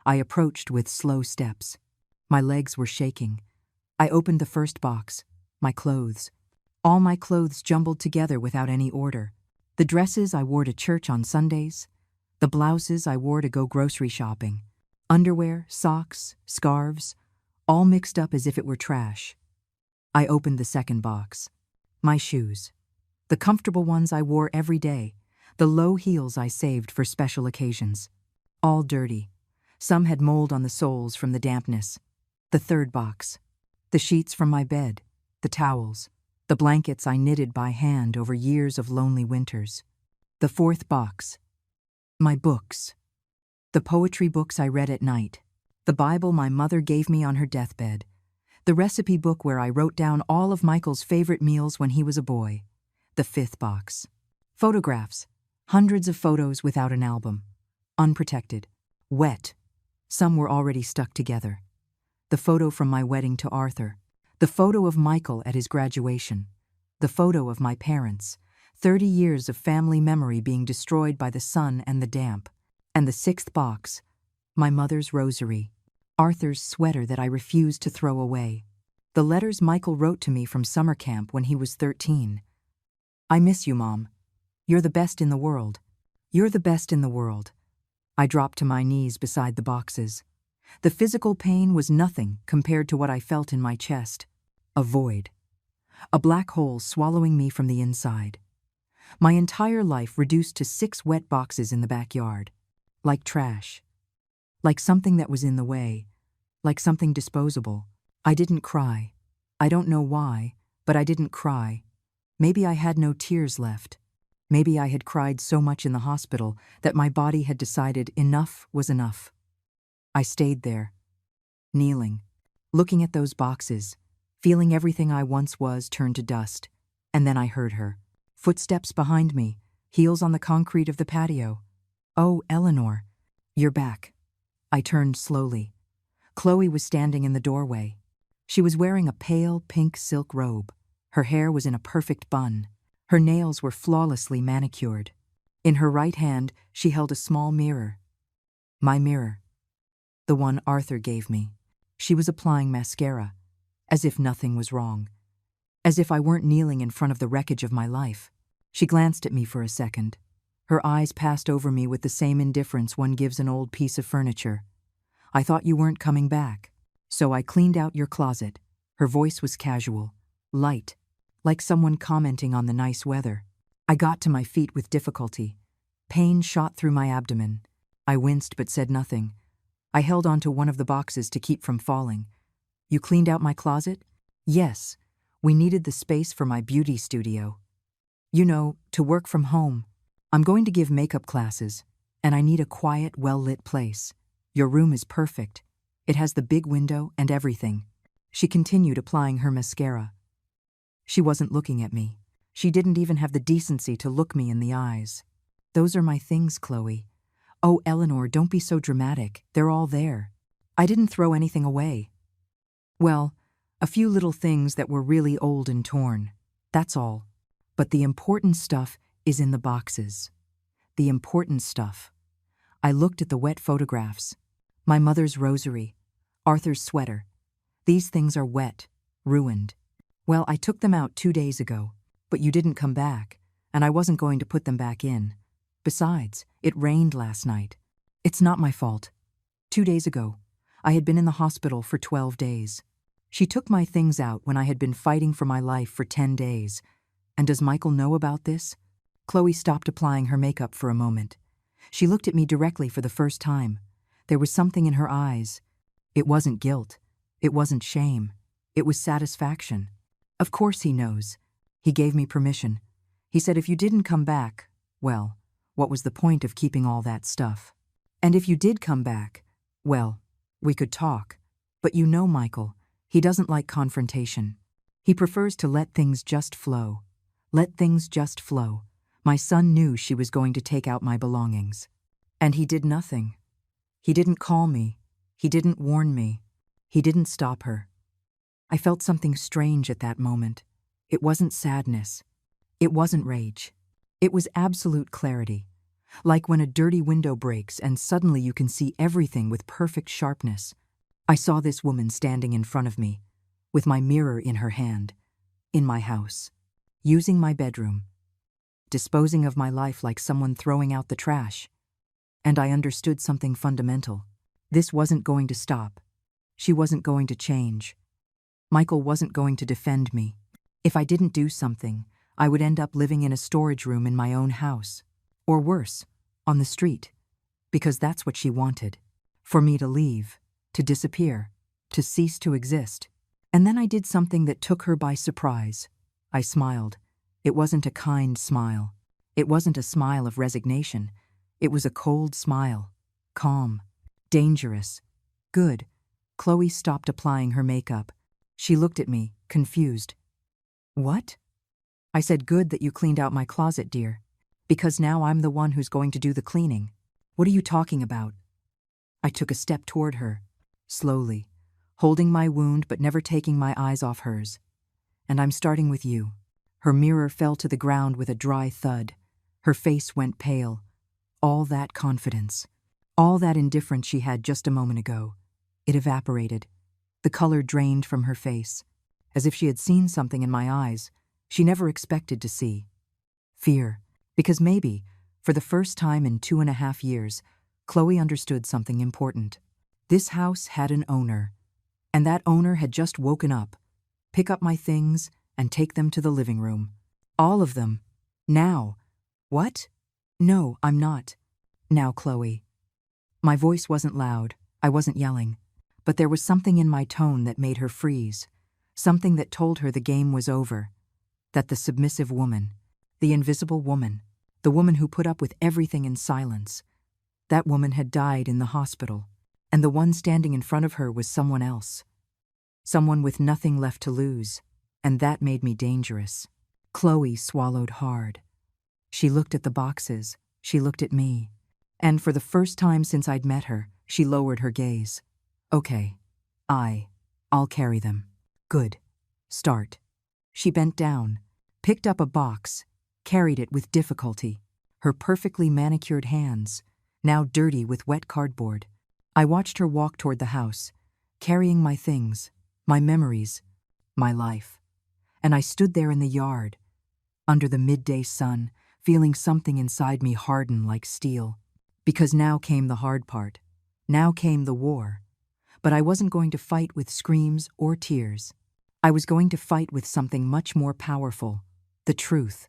I approached with slow steps. My legs were shaking. I opened the first box, my clothes. All my clothes jumbled together without any order. The dresses I wore to church on Sundays, the blouses I wore to go grocery shopping, underwear, socks, scarves, all mixed up as if it were trash. I opened the second box. My shoes. The comfortable ones I wore every day, the low heels I saved for special occasions. All dirty. Some had mold on the soles from the dampness. The third box. The sheets from my bed, the towels, the blankets I knitted by hand over years of lonely winters. The fourth box. My books. The poetry books I read at night. The Bible my mother gave me on her deathbed. The recipe book where I wrote down all of Michael's favorite meals when he was a boy. The fifth box. Photographs. Hundreds of photos without an album. Unprotected. Wet. Some were already stuck together. The photo from my wedding to Arthur. The photo of Michael at his graduation. The photo of my parents. 30 years of family memory being destroyed by the sun and the damp. And the sixth box. My mother's rosary. Arthur's sweater that I refused to throw away. The letters Michael wrote to me from summer camp when he was 13. I miss you, Mom. You're the best in the world. You're the best in the world. I dropped to my knees beside the boxes. The physical pain was nothing compared to what I felt in my chest. A void. A black hole swallowing me from the inside. My entire life reduced to 6 wet boxes in the backyard. Like trash. Like something that was in the way. Like something disposable. I didn't cry. I don't know why, but I didn't cry. Maybe I had no tears left. Maybe I had cried so much in the hospital that my body had decided enough was enough. I stayed there, kneeling, looking at those boxes, feeling everything I once was turn to dust. And then I heard her. Footsteps behind me, heels on the concrete of the patio. Oh, Eleanor, you're back. I turned slowly. Chloe was standing in the doorway. She was wearing a pale pink silk robe. Her hair was in a perfect bun. Her nails were flawlessly manicured. In her right hand, she held a small mirror. My mirror. The one Arthur gave me. She was applying mascara, as if nothing was wrong. As if I weren't kneeling in front of the wreckage of my life. She glanced at me for a second. Her eyes passed over me with the same indifference one gives an old piece of furniture. I thought you weren't coming back, so I cleaned out your closet. Her voice was casual, light, like someone commenting on the nice weather. I got to my feet with difficulty. Pain shot through my abdomen. I winced but said nothing. I held onto one of the boxes to keep from falling. You cleaned out my closet? Yes, we needed the space for my beauty studio. You know, to work from home. I'm going to give makeup classes, and I need a quiet, well-lit place. Your room is perfect. It has the big window and everything. She continued applying her mascara. She wasn't looking at me. She didn't even have the decency to look me in the eyes. Those are my things, Chloe. Oh, Eleanor, don't be so dramatic. They're all there. I didn't throw anything away. Well, a few little things that were really old and torn. That's all. But the important stuff is in the boxes. The important stuff. I looked at the wet photographs. My mother's rosary. Arthur's sweater. These things are wet, ruined. Well, I took them out 2 days ago, but you didn't come back, and I wasn't going to put them back in. Besides, it rained last night. It's not my fault. 2 days ago, I had been in the hospital for 12 days. She took my things out when I had been fighting for my life for 10 days. And does Michael know about this? Chloe stopped applying her makeup for a moment. She looked at me directly for the first time. There was something in her eyes. It wasn't guilt. It wasn't shame. It was satisfaction. Of course he knows. He gave me permission. He said if you didn't come back, well, what was the point of keeping all that stuff? And if you did come back, well, we could talk. But you know Michael, he doesn't like confrontation. He prefers to let things just flow. Let things just flow. My son knew she was going to take out my belongings. And he did nothing. He didn't call me. He didn't warn me. He didn't stop her. I felt something strange at that moment. It wasn't sadness. It wasn't rage. It was absolute clarity. Like when a dirty window breaks and suddenly you can see everything with perfect sharpness. I saw this woman standing in front of me, with my mirror in her hand, in my house, using my bedroom, disposing of my life like someone throwing out the trash. And I understood something fundamental. This wasn't going to stop. She wasn't going to change. Michael wasn't going to defend me. If I didn't do something, I would end up living in a storage room in my own house. Or worse, on the street. Because that's what she wanted. For me to leave, to disappear, to cease to exist. And then I did something that took her by surprise. I smiled. It wasn't a kind smile. It wasn't a smile of resignation. It was a cold smile. Calm. Dangerous. Good. Chloe stopped applying her makeup. She looked at me, confused. What? I said, good that you cleaned out my closet, dear. Because now I'm the one who's going to do the cleaning. What are you talking about? I took a step toward her, slowly, holding my wound but never taking my eyes off hers. And I'm starting with you. Her mirror fell to the ground with a dry thud. Her face went pale. All that confidence, all that indifference she had just a moment ago, it evaporated. The color drained from her face, as if she had seen something in my eyes she never expected to see. Fear, because maybe, for the first time in 2.5 years, Chloe understood something important. This house had an owner, and that owner had just woken up, pick up my things, and take them to the living room. All of them. Now. What? No, I'm not. Now, Chloe. My voice wasn't loud. I wasn't yelling. But there was something in my tone that made her freeze. Something that told her the game was over. That the submissive woman, the invisible woman, the woman who put up with everything in silence, that woman had died in the hospital, and the one standing in front of her was someone else. Someone with nothing left to lose, and that made me dangerous. Chloe swallowed hard. She looked at the boxes, she looked at me, and for the first time since I'd met her, she lowered her gaze. Okay, I'll carry them. Good. Start. She bent down, picked up a box, carried it with difficulty, her perfectly manicured hands, now dirty with wet cardboard. I watched her walk toward the house, carrying my things, my memories, my life. And I stood there in the yard, under the midday sun, feeling something inside me harden like steel. Because now came the hard part. Now came the war. But I wasn't going to fight with screams or tears. I was going to fight with something much more powerful, the truth.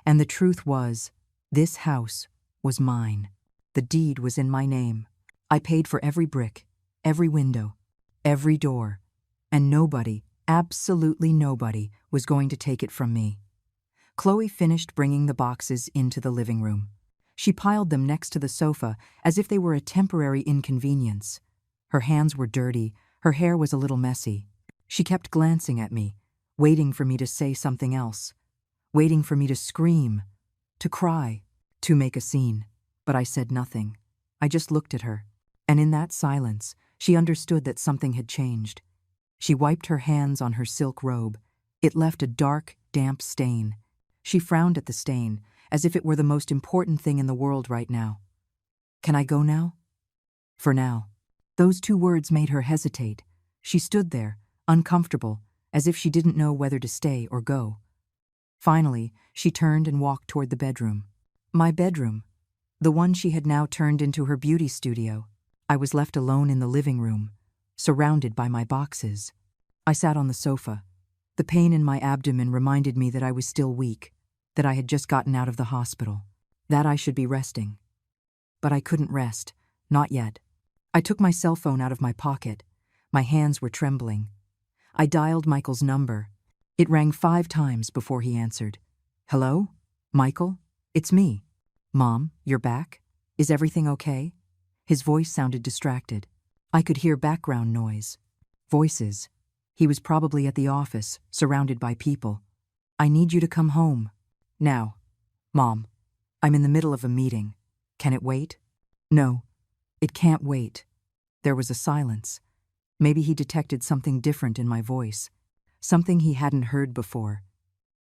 And the truth was, this house was mine. The deed was in my name. I paid for every brick, every window, every door, and nobody, absolutely nobody, was going to take it from me. Chloe finished bringing the boxes into the living room. She piled them next to the sofa as if they were a temporary inconvenience. Her hands were dirty, her hair was a little messy. She kept glancing at me, waiting for me to say something else, waiting for me to scream, to cry, to make a scene. But I said nothing. I just looked at her, and in that silence, she understood that something had changed. She wiped her hands on her silk robe. It left a dark, damp stain. She frowned at the stain, as if it were the most important thing in the world right now. Can I go now? For now. Those 2 words made her hesitate. She stood there, uncomfortable, as if she didn't know whether to stay or go. Finally, she turned and walked toward the bedroom. My bedroom. The one she had now turned into her beauty studio. I was left alone in the living room, surrounded by my boxes. I sat on the sofa. The pain in my abdomen reminded me that I was still weak, that I had just gotten out of the hospital, that I should be resting. But I couldn't rest, not yet. I took my cell phone out of my pocket. My hands were trembling. I dialed Michael's number. It rang 5 times before he answered. Hello? Michael? It's me. Mom, you're back? Is everything okay? His voice sounded distracted. I could hear background noise. Voices. He was probably at the office, surrounded by people. I need you to come home. Now. Mom, I'm in the middle of a meeting. Can it wait? No, it can't wait. There was a silence. Maybe he detected something different in my voice, something he hadn't heard before.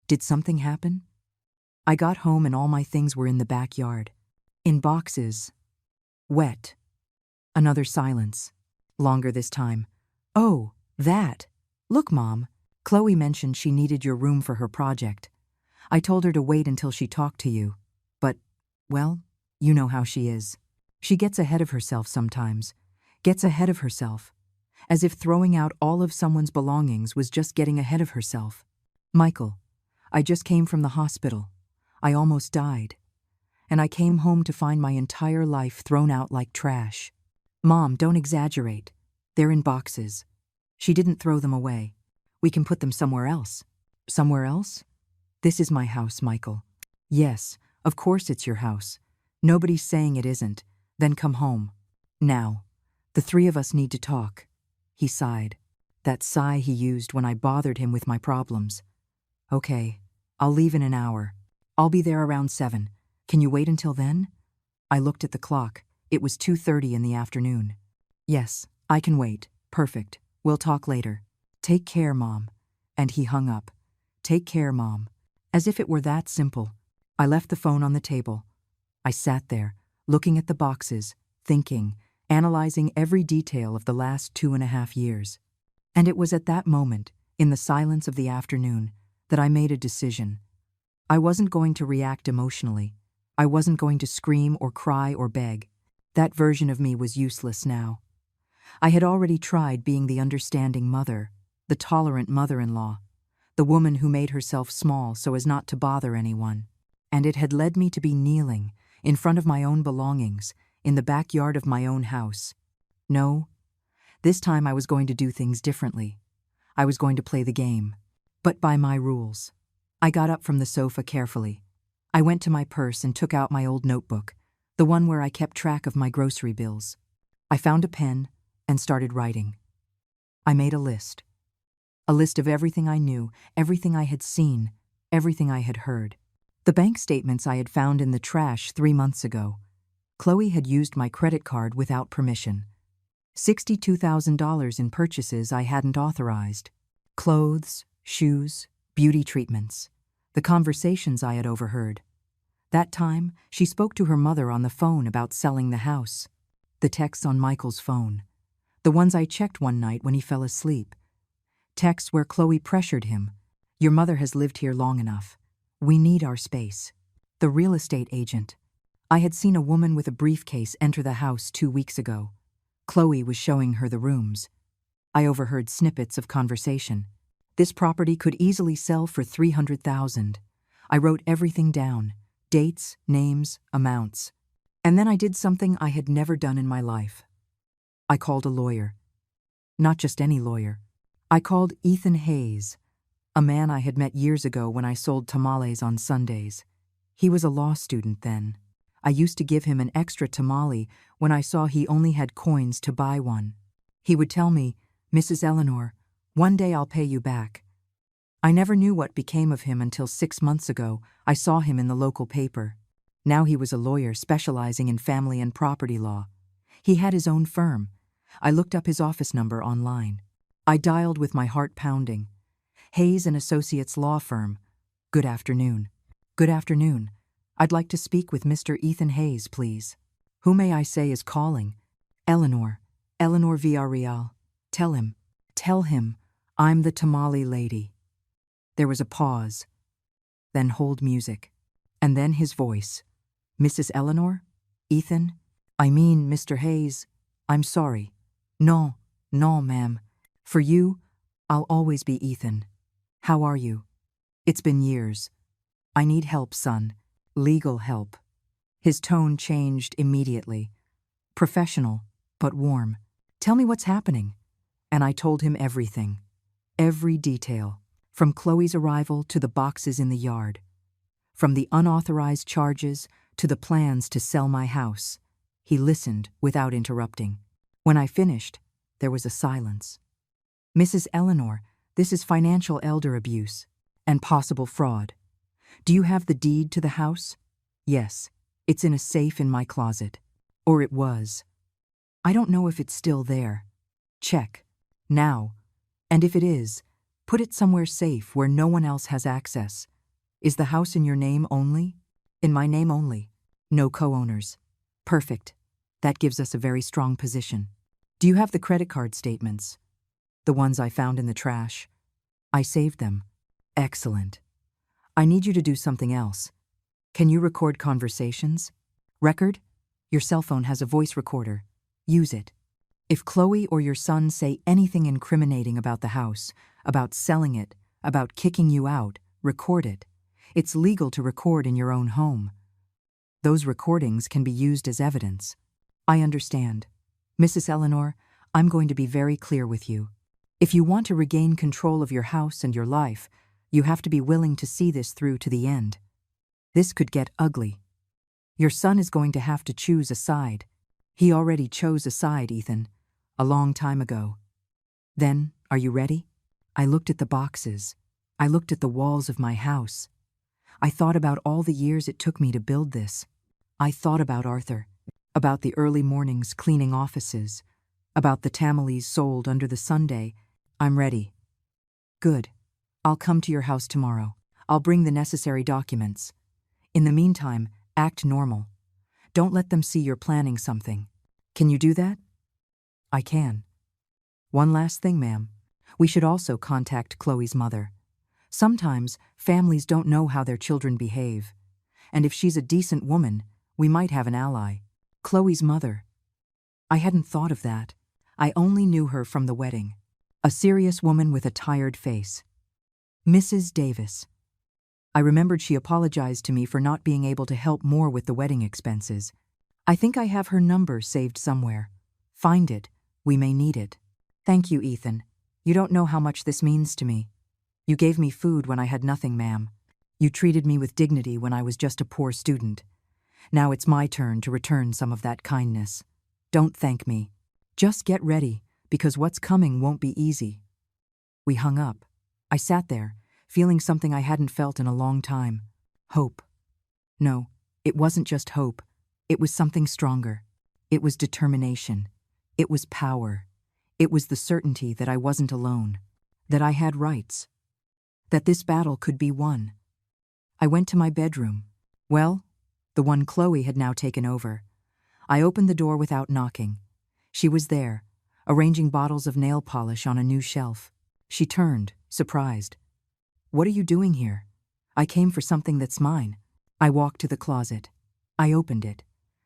Did something happen? I got home and all my things were in the backyard. In boxes. Wet. Another silence. Longer this time. Oh, that. Look, Mom. Chloe mentioned she needed your room for her project. I told her to wait until she talked to you. But, well, you know how she is. She gets ahead of herself sometimes. Gets ahead of herself. As if throwing out all of someone's belongings was just getting ahead of herself. Michael, I just came from the hospital. I almost died. And I came home to find my entire life thrown out like trash. Mom, don't exaggerate. They're in boxes. She didn't throw them away. We can put them somewhere else. Somewhere else? This is my house, Michael. Yes, of course it's your house. Nobody's saying it isn't. Then come home. Now. The 3 of us need to talk. He sighed. That sigh he used when I bothered him with my problems. Okay, I'll leave in an hour. I'll be there around 7. Can you wait until then? I looked at the clock. It was 2:30 in the afternoon. Yes, I can wait. Perfect. We'll talk later. Take care, Mom. And he hung up. Take care, Mom. As if it were that simple. I left the phone on the table. I sat there, looking at the boxes, thinking, analyzing every detail of the last 2.5 years. And it was at that moment, in the silence of the afternoon, that I made a decision. I wasn't going to react emotionally. I wasn't going to scream or cry or beg. That version of me was useless now. I had already tried being the understanding mother, the tolerant mother-in-law, the woman who made herself small so as not to bother anyone. And it had led me to be kneeling, in front of my own belongings, in the backyard of my own house. No, this time I was going to do things differently. I was going to play the game, but by my rules. I got up from the sofa carefully. I went to my purse and took out my old notebook, the one where I kept track of my grocery bills. I found a pen and started writing. I made a list. A list of everything I knew, everything I had seen, everything I had heard. The bank statements I had found in the trash 3 months ago. Chloe had used my credit card without permission. $62,000 in purchases I hadn't authorized. Clothes, shoes, beauty treatments. The conversations I had overheard. That time, she spoke to her mother on the phone about selling the house. The texts on Michael's phone. The ones I checked one night when he fell asleep. Texts where Chloe pressured him. Your mother has lived here long enough. We need our space. The real estate agent. I had seen a woman with a briefcase enter the house 2 weeks ago. Chloe was showing her the rooms. I overheard snippets of conversation. This property could easily sell for $300,000. I wrote everything down. Dates, names, amounts. And then I did something I had never done in my life. I called a lawyer. Not just any lawyer. I called Ethan Hayes, a man I had met years ago when I sold tamales on Sundays. He was a law student then. I used to give him an extra tamale when I saw he only had coins to buy one. He would tell me, Mrs. Eleanor, one day I'll pay you back. I never knew what became of him until 6 months ago. I saw him in the local paper. Now he was a lawyer specializing in family and property law. He had his own firm. I looked up his office number online. I dialed with my heart pounding. Hayes and Associates Law Firm. Good afternoon. Good afternoon. I'd like to speak with Mr. Ethan Hayes, please. Who may I say is calling? Eleanor. Eleanor Villarreal. Tell him, I'm the tamale lady. There was a pause. then hold music. And then his voice. Mrs. Eleanor? Ethan? I mean, Mr. Hayes, I'm sorry. No, no, ma'am. For you, I'll always be Ethan. How are you? It's been years. I need help, son. Legal help. His tone changed immediately. Professional, but warm. Tell me what's happening. And I told him everything. Every detail. From Chloe's arrival to the boxes in the yard. From the unauthorized charges to the plans to sell my house. He listened without interrupting. When I finished, there was a silence. Mrs. Eleanor, this is financial elder abuse and possible fraud. Do you have the deed to the house? Yes, it's in a safe in my closet. Or it was. I don't know if it's still there. Check. Now. And if it is, put it somewhere safe where no one else has access. Is the house in your name only? In my name only. No co-owners. Perfect. That gives us a very strong position. Do you have the credit card statements? The ones I found in the trash? I saved them. Excellent. I need you to do something else. Can you record conversations? Record? Your cell phone has a voice recorder. Use it. If Chloe or your son say anything incriminating about the house, about selling it, about kicking you out, record it. It's legal to record in your own home. Those recordings can be used as evidence. I understand. Mrs. Eleanor, I'm going to be very clear with you. If you want to regain control of your house and your life, you have to be willing to see this through to the end. This could get ugly. Your son is going to have to choose a side. He already chose a side, Ethan, a long time ago. Then, are you ready? I looked at the boxes. I looked at the walls of my house. I thought about all the years it took me to build this. I thought about Arthur, about the early mornings cleaning offices, about the tamales sold under the Sunday. I'm ready. Good. I'll come to your house tomorrow. I'll bring the necessary documents. In the meantime, act normal. Don't let them see you're planning something. Can you do that? I can. One last thing, ma'am. We should also contact Chloe's mother. Sometimes families don't know how their children behave. And if she's a decent woman, we might have an ally. Chloe's mother. I hadn't thought of that. I only knew her from the wedding. A serious woman with a tired face. Mrs. Davis. I remembered she apologized to me for not being able to help more with the wedding expenses. I think I have her number saved somewhere. Find it. We may need it. Thank you, Ethan. You don't know how much this means to me. You gave me food when I had nothing, ma'am. You treated me with dignity when I was just a poor student. Now it's my turn to return some of that kindness. Don't thank me. Just get ready, because what's coming won't be easy. We hung up. I sat there, feeling something I hadn't felt in a long time. Hope. No, it wasn't just hope. It was something stronger. It was determination. It was power. It was the certainty that I wasn't alone, that I had rights, that this battle could be won. I went to my bedroom. Well, the one Chloe had now taken over. I opened the door without knocking. She was there, arranging bottles of nail polish on a new shelf. She turned, surprised. What are you doing here? I came for something that's mine. I walked to the closet. I opened it.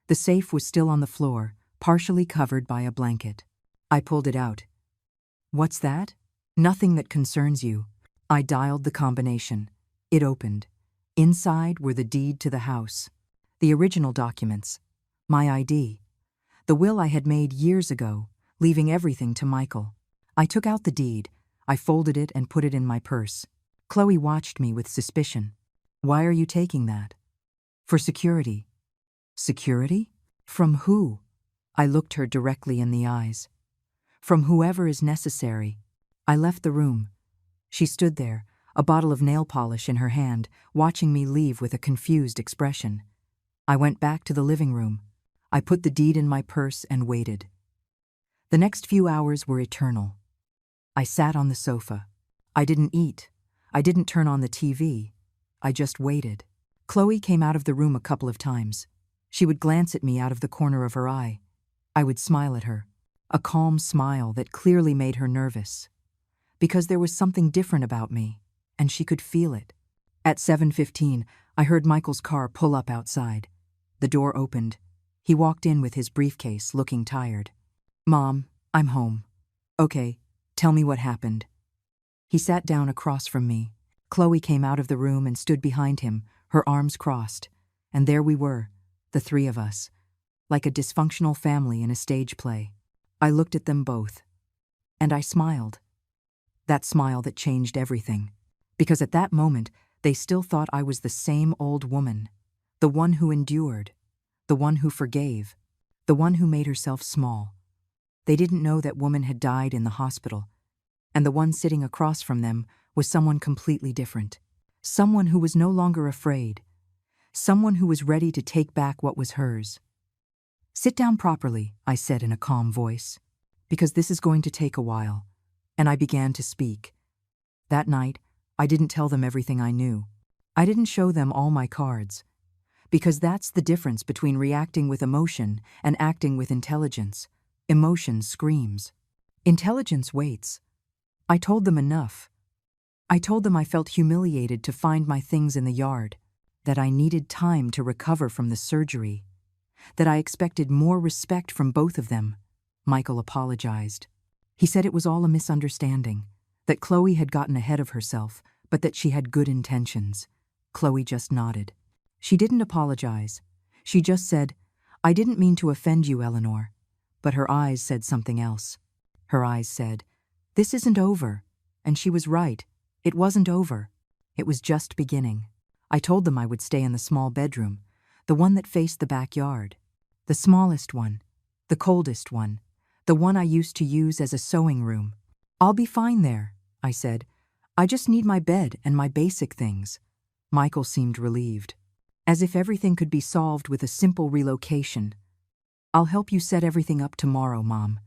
The safe was still on the floor, partially covered by a blanket. I pulled it out. What's that? Nothing that concerns you. I dialed the combination. It opened. Inside were the deed to the house, the original documents, my ID, the will I had made years ago, leaving everything to Michael. I took out the deed. I folded it and put it in my purse. Chloe watched me with suspicion. Why are you taking that? For security. Security? From who? I looked her directly in the eyes. From whoever is necessary. I left the room. She stood there, a bottle of nail polish in her hand, watching me leave with a confused expression. I went back to the living room. I put the deed in my purse and waited. The next few hours were eternal. I sat on the sofa. I didn't eat. I didn't turn on the TV. I just waited. Chloe came out of the room a couple of times. She would glance at me out of the corner of her eye. I would smile at her, a calm smile that clearly made her nervous. Because there was something different about me, and she could feel it. At 7:15, I heard Michael's car pull up outside. The door opened. He walked in with his briefcase, looking tired. "Mom, I'm home." "Okay, tell me what happened." He sat down across from me. Chloe came out of the room and stood behind him, her arms crossed. And there we were, the three of us, like a dysfunctional family in a stage play. I looked at them both. And I smiled. That smile that changed everything. Because at that moment, they still thought I was the same old woman. The one who endured. The one who forgave. The one who made herself small. They didn't know that woman had died in the hospital. And the one sitting across from them was someone completely different. Someone who was no longer afraid. Someone who was ready to take back what was hers. "Sit down properly," I said in a calm voice, "because this is going to take a while." And I began to speak. That night, I didn't tell them everything I knew. I didn't show them all my cards. Because that's the difference between reacting with emotion and acting with intelligence. Emotion screams. Intelligence waits. I told them enough. I told them I felt humiliated to find my things in the yard, that I needed time to recover from the surgery, that I expected more respect from both of them. Michael apologized. He said it was all a misunderstanding, that Chloe had gotten ahead of herself, but that she had good intentions. Chloe just nodded. She didn't apologize. She just said, "I didn't mean to offend you, Eleanor." But her eyes said something else. Her eyes said, "This isn't over." And she was right. It wasn't over. It was just beginning. I told them I would stay in the small bedroom, the one that faced the backyard. The smallest one. The coldest one. The one I used to use as a sewing room. "I'll be fine there," I said. "I just need my bed and my basic things." Michael seemed relieved. As if everything could be solved with a simple relocation. "I'll help you set everything up tomorrow, Mom."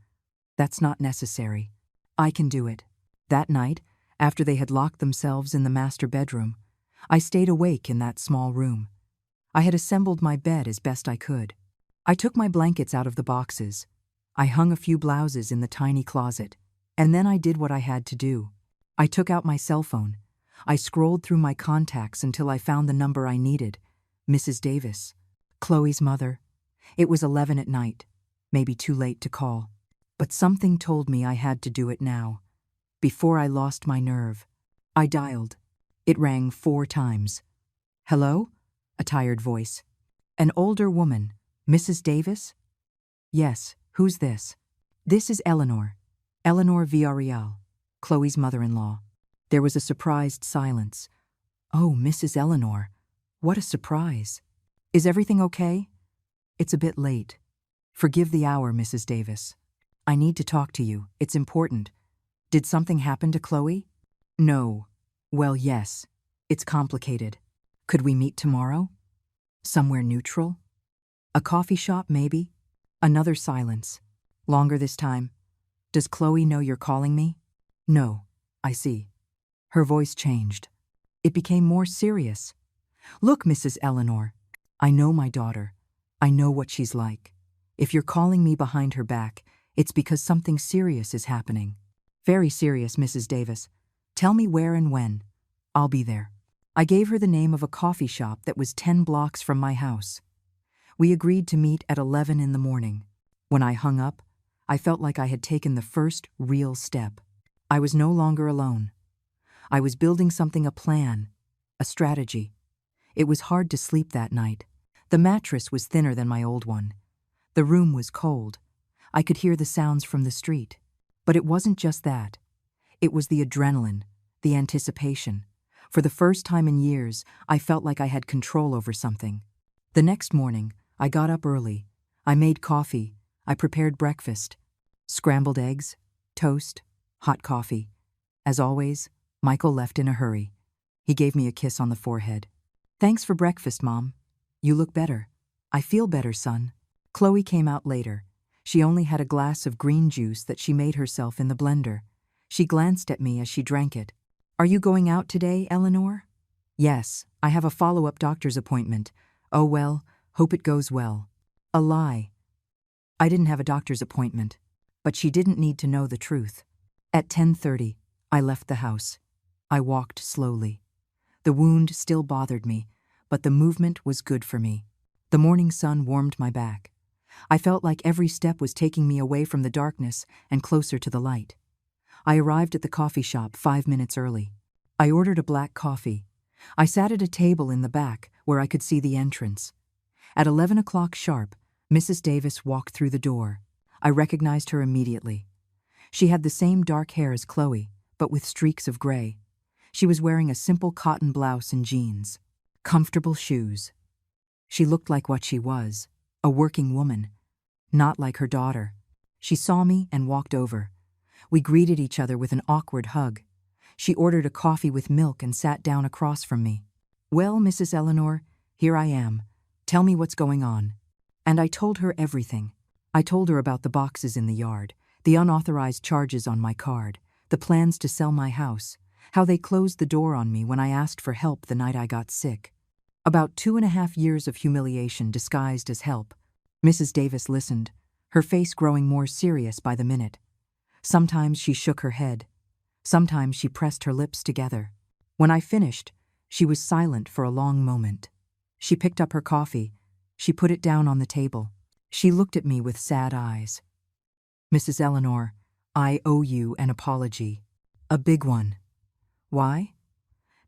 "That's not necessary. I can do it." That night, after they had locked themselves in the master bedroom, I stayed awake in that small room. I had assembled my bed as best I could. I took my blankets out of the boxes. I hung a few blouses in the tiny closet. And then I did what I had to do. I took out my cell phone. I scrolled through my contacts until I found the number I needed. Mrs. Davis. Chloe's mother. It was 11 at night. Maybe too late to call. But something told me I had to do it now. Before I lost my nerve. I dialed. It rang 4 times. "Hello?" A tired voice. "An older woman. Mrs. Davis?" "Yes, who's this?" "This is Eleanor. Eleanor Villarreal, Chloe's mother-in-law." There was a surprised silence. "Oh, Mrs. Eleanor. What a surprise. Is everything okay?" "It's a bit late. Forgive the hour, Mrs. Davis. I need to talk to you. It's important. Did something happen to Chloe?" "No. Well, yes. It's complicated. Could we meet tomorrow? Somewhere neutral? A coffee shop, maybe?" Another silence. Longer this time. "Does Chloe know you're calling me?" "No. I see." Her voice changed. It became more serious. "Look, Mrs. Eleanor. I know my daughter. I know what she's like. If you're calling me behind her back, it's because something serious is happening. Very serious, Mrs. Davis. Tell me where and when. I'll be there." I gave her the name of a coffee shop that was 10 blocks from my house. We agreed to meet at 11 in the morning. When I hung up, I felt like I had taken the first real step. I was no longer alone. I was building something, a plan, a strategy. It was hard to sleep that night. The mattress was thinner than my old one. The room was cold. I could hear the sounds from the street. But it wasn't just that. It was the adrenaline, the anticipation. For the first time in years, I felt like I had control over something. The next morning, I got up early. I made coffee. I prepared breakfast. Scrambled eggs, toast, hot coffee. As always, Michael left in a hurry. He gave me a kiss on the forehead. "Thanks for breakfast, Mom. You look better." "I feel better, son." Chloe came out later. She only had a glass of green juice that she made herself in the blender. She glanced at me as she drank it. "Are you going out today, Eleanor?" "Yes, I have a follow-up doctor's appointment." "Oh well, hope it goes well." A lie. I didn't have a doctor's appointment, but she didn't need to know the truth. At 10:30, I left the house. I walked slowly. The wound still bothered me, but the movement was good for me. The morning sun warmed my back. I felt like every step was taking me away from the darkness and closer to the light. I arrived at the coffee shop 5 minutes early. I ordered a black coffee. I sat at a table in the back where I could see the entrance. At 11 o'clock sharp, Mrs. Davis walked through the door. I recognized her immediately. She had the same dark hair as Chloe, but with streaks of gray. She was wearing a simple cotton blouse and jeans. Comfortable shoes. She looked like what she was, a working woman, not like her daughter. She saw me and walked over. We greeted each other with an awkward hug. She ordered a coffee with milk and sat down across from me. "Well, Mrs. Eleanor, here I am. Tell me what's going on." And I told her everything. I told her about the boxes in the yard, the unauthorized charges on my card, the plans to sell my house, how they closed the door on me when I asked for help the night I got sick. About 2.5 years of humiliation disguised as help. Mrs. Davis listened, her face growing more serious by the minute. Sometimes she shook her head. Sometimes she pressed her lips together. When I finished, she was silent for a long moment. She picked up her coffee. She put it down on the table. She looked at me with sad eyes. "Mrs. Eleanor, I owe you an apology. A big one." "Why?"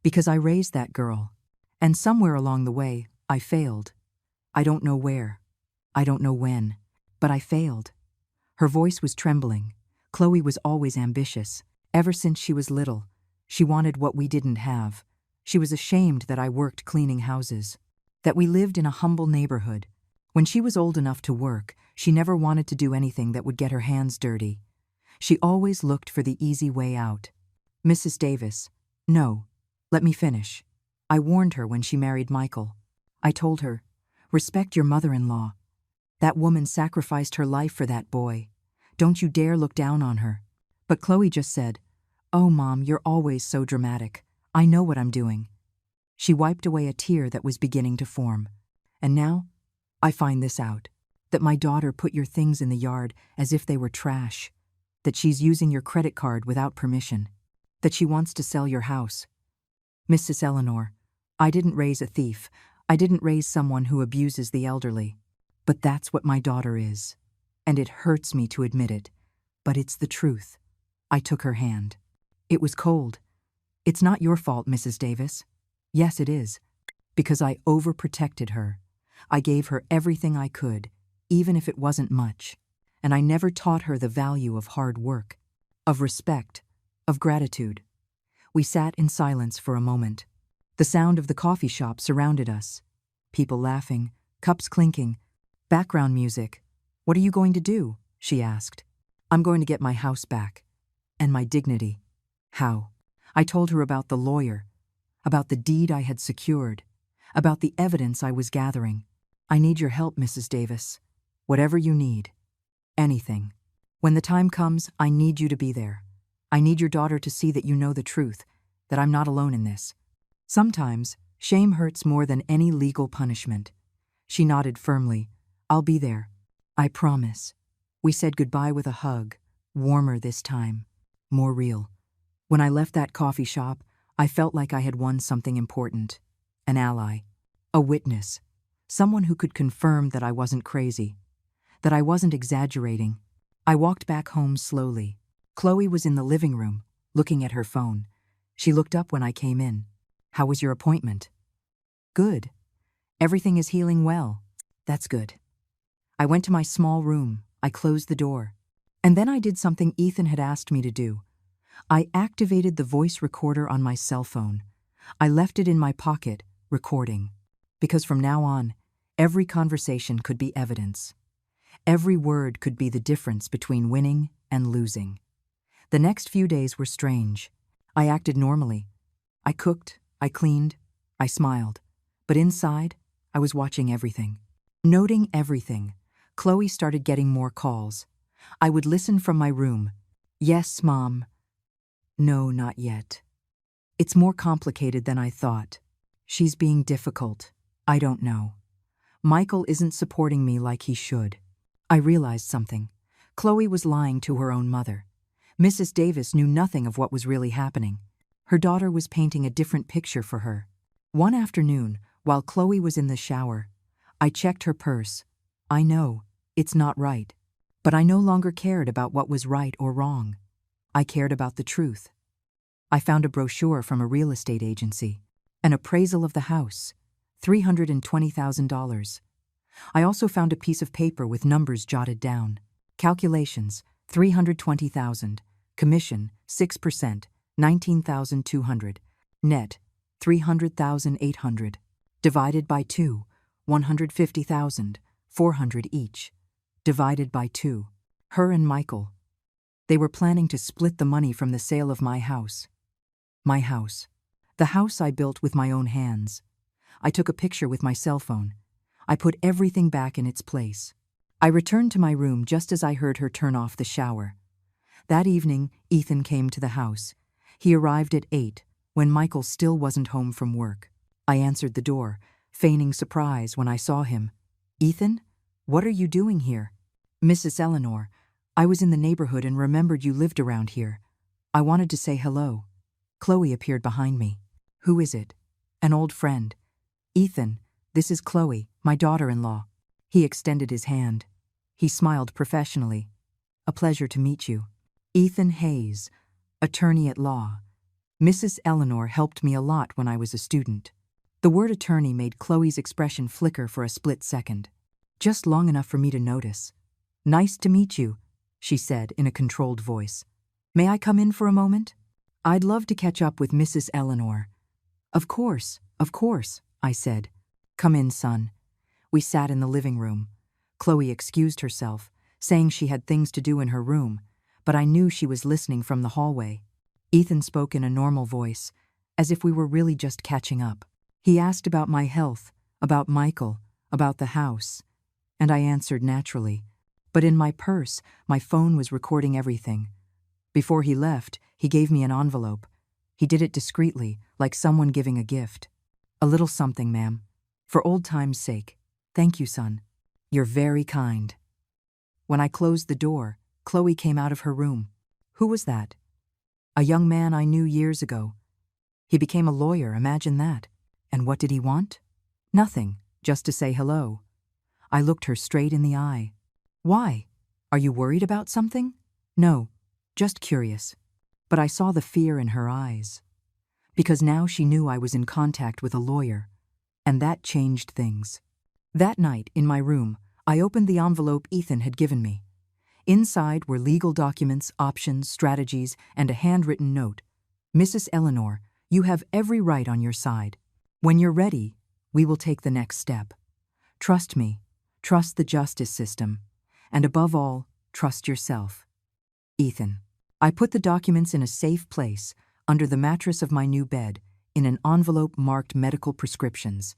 "Because I raised that girl. And somewhere along the way, I failed. I don't know where. I don't know when. But I failed." Her voice was trembling. Chloe was always ambitious. Ever since she was little, she wanted what we didn't have. She was ashamed that I worked cleaning houses, that we lived in a humble neighborhood. When she was old enough to work, she never wanted to do anything that would get her hands dirty. She always looked for the easy way out. "Mrs. Davis, no, let me finish. I warned her when she married Michael. I told her, respect your mother-in-law. That woman sacrificed her life for that boy. Don't you dare look down on her." But Chloe just said, "Oh, Mom, you're always so dramatic. I know what I'm doing." She wiped away a tear that was beginning to form. "And now, I find this out, that my daughter put your things in the yard as if they were trash, that she's using your credit card without permission, that she wants to sell your house. Mrs. Eleanor, I didn't raise a thief. I didn't raise someone who abuses the elderly. But that's what my daughter is. And it hurts me to admit it, but it's the truth." I took her hand. "It was cold. It's not your fault, Mrs. Davis." "Yes, it is. Because I overprotected her. I gave her everything I could, even if it wasn't much. And I never taught her the value of hard work, of respect, of gratitude." We sat in silence for a moment. The sound of the coffee shop surrounded us. People laughing, cups clinking, background music. "What are you going to do?" she asked. "I'm going to get my house back. And my dignity." "How?" I told her about the lawyer, about the deed I had secured, about the evidence I was gathering. "I need your help, Mrs. Davis. Whatever you need. Anything. When the time comes, I need you to be there. I need your daughter to see that you know the truth, that I'm not alone in this. Sometimes, shame hurts more than any legal punishment." She nodded firmly. "I'll be there. I promise." We said goodbye with a hug, warmer this time, more real. When I left that coffee shop, I felt like I had won something important. An ally. A witness. Someone who could confirm that I wasn't crazy, that I wasn't exaggerating. I walked back home slowly. Chloe was in the living room, looking at her phone. She looked up when I came in. "How was your appointment?" "Good. Everything is healing well." "That's good." I went to my small room. I closed the door. And then I did something Ethan had asked me to do. I activated the voice recorder on my cell phone. I left it in my pocket, recording. Because from now on, every conversation could be evidence. Every word could be the difference between winning and losing. The next few days were strange. I acted normally. I cooked, I cleaned, I smiled. But inside, I was watching everything. Noting everything. Chloe started getting more calls. I would listen from my room. "Yes, Mom." "No, not yet. It's more complicated than I thought. She's being difficult. I don't know. Michael isn't supporting me like he should." I realized something. Chloe was lying to her own mother. Mrs. Davis knew nothing of what was really happening. Her daughter was painting a different picture for her. One afternoon, while Chloe was in the shower, I checked her purse. I know, it's not right. But I no longer cared about what was right or wrong. I cared about the truth. I found a brochure from a real estate agency, an appraisal of the house, $320,000. I also found a piece of paper with numbers jotted down. Calculations, $320,000. Commission, 6%, $19,200. Net, $300,800. Divided by 2, $150,000, $400 each. Divided by 2. Her and Michael. They were planning to split the money from the sale of my house. My house. The house I built with my own hands. I took a picture with my cell phone. I put everything back in its place. I returned to my room just as I heard her turn off the shower. That evening, Ethan came to the house. He arrived at 8, when Michael still wasn't home from work. I answered the door, feigning surprise when I saw him. "Ethan, what are you doing here?" "Mrs. Eleanor, I was in the neighborhood and remembered you lived around here. I wanted to say hello." Chloe appeared behind me. "Who is it?" "An old friend." "Ethan, this is Chloe, my daughter-in-law." He extended his hand. He smiled professionally. "A pleasure to meet you. Ethan Hayes, attorney at law. Mrs. Eleanor helped me a lot when I was a student." The word attorney made Chloe's expression flicker for a split second, just long enough for me to notice. "Nice to meet you," she said in a controlled voice. "May I come in for a moment? I'd love to catch up with Mrs. Eleanor." Of course, I said. "Come in, son." We sat in the living room. Chloe excused herself, saying she had things to do in her room, but I knew she was listening from the hallway. Ethan spoke in a normal voice, as if we were really just catching up. He asked about my health, about Michael, about the house, and I answered naturally. But in my purse, my phone was recording everything. Before he left, he gave me an envelope. He did it discreetly, like someone giving a gift. "A little something, ma'am. For old time's sake. Thank you, son. You're very kind." When I closed the door, Chloe came out of her room. "Who was that?" "A young man I knew years ago. He became a lawyer, imagine that. And what did he want?" "Nothing, just to say hello." I looked her straight in the eye. "Why? Are you worried about something?" "No, just curious." But I saw the fear in her eyes. Because now she knew I was in contact with a lawyer, and that changed things. That night, in my room, I opened the envelope Ethan had given me. Inside were legal documents, options, strategies, and a handwritten note. "Mrs. Eleanor, you have every right on your side. When you're ready, we will take the next step. Trust me, trust the justice system, and above all, trust yourself. Ethan." I put the documents in a safe place, under the mattress of my new bed, in an envelope marked medical prescriptions.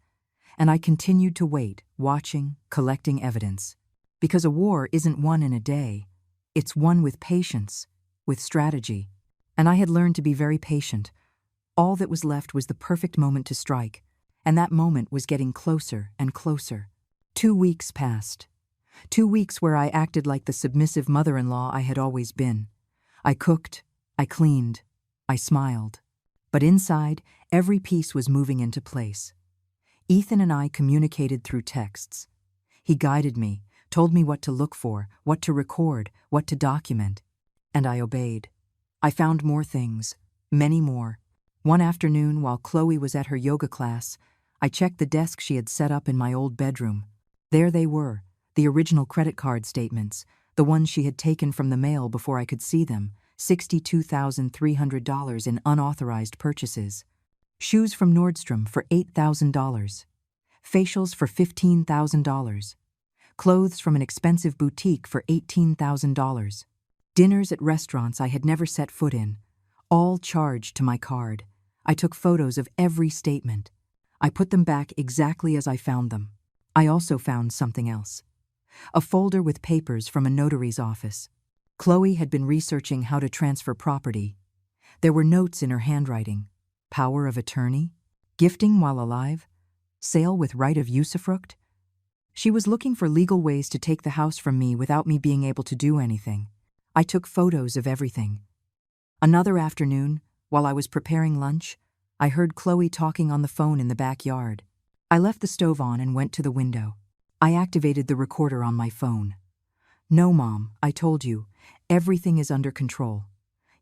And I continued to wait, watching, collecting evidence. Because a war isn't won in a day. It's won with patience, with strategy. And I had learned to be very patient. All that was left was the perfect moment to strike, and that moment was getting closer and closer. 2 weeks passed. 2 weeks where I acted like the submissive mother-in-law I had always been. I cooked, I cleaned, I smiled. But inside, every piece was moving into place. Ethan and I communicated through texts. He guided me, told me what to look for, what to record, what to document. And I obeyed. I found more things, many more. One afternoon, while Chloe was at her yoga class, I checked the desk she had set up in my old bedroom. There they were, the original credit card statements, the ones she had taken from the mail before I could see them, $62,300 in unauthorized purchases. Shoes from Nordstrom for $8,000. Facials for $15,000. Clothes from an expensive boutique for $18,000. Dinners at restaurants I had never set foot in, all charged to my card. I took photos of every statement. I put them back exactly as I found them. I also found something else. A folder with papers from a notary's office. Chloe had been researching how to transfer property. There were notes in her handwriting. Power of attorney? Gifting while alive? Sale with right of usufruct? She was looking for legal ways to take the house from me without me being able to do anything. I took photos of everything. Another afternoon, while I was preparing lunch, I heard Chloe talking on the phone in the backyard. I left the stove on and went to the window. I activated the recorder on my phone. No, Mom, I told you. Everything is under control.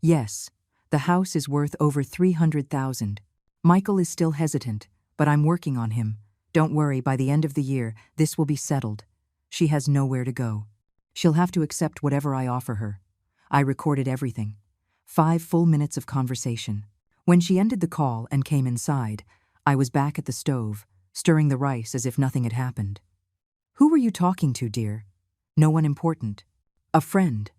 Yes, the house is worth over $300,000. Michael is still hesitant, but I'm working on him. Don't worry, by the end of the year, this will be settled. She has nowhere to go. She'll have to accept whatever I offer her. I recorded everything. 5 full minutes of conversation. When she ended the call and came inside, I was back at the stove, stirring the rice as if nothing had happened. Who were you talking to, dear? No one important. A friend.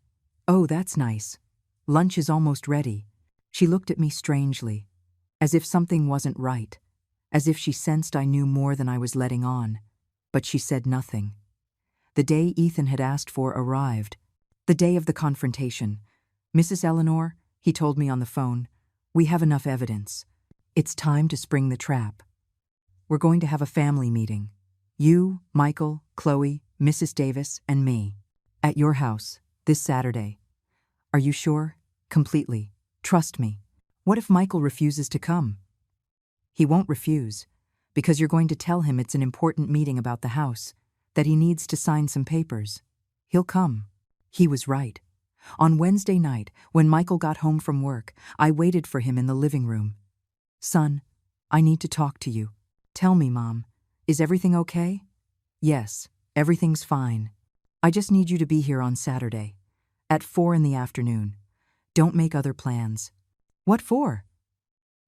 Oh, that's nice. Lunch is almost ready. She looked at me strangely, as if something wasn't right, as if she sensed I knew more than I was letting on, but she said nothing. The day Ethan had asked for arrived. The day of the confrontation. Mrs. Eleanor, he told me on the phone, we have enough evidence. It's time to spring the trap. We're going to have a family meeting. You, Michael, Chloe, Mrs. Davis, and me. At your house, this Saturday. Are you sure? Completely. Trust me. What if Michael refuses to come? He won't refuse, because you're going to tell him it's an important meeting about the house, that he needs to sign some papers. He'll come. He was right. On Wednesday night, when Michael got home from work, I waited for him in the living room. Son, I need to talk to you. Tell me, Mom, is everything okay? Yes, everything's fine. I just need you to be here on Saturday, at 4 in the afternoon. Don't make other plans. What for?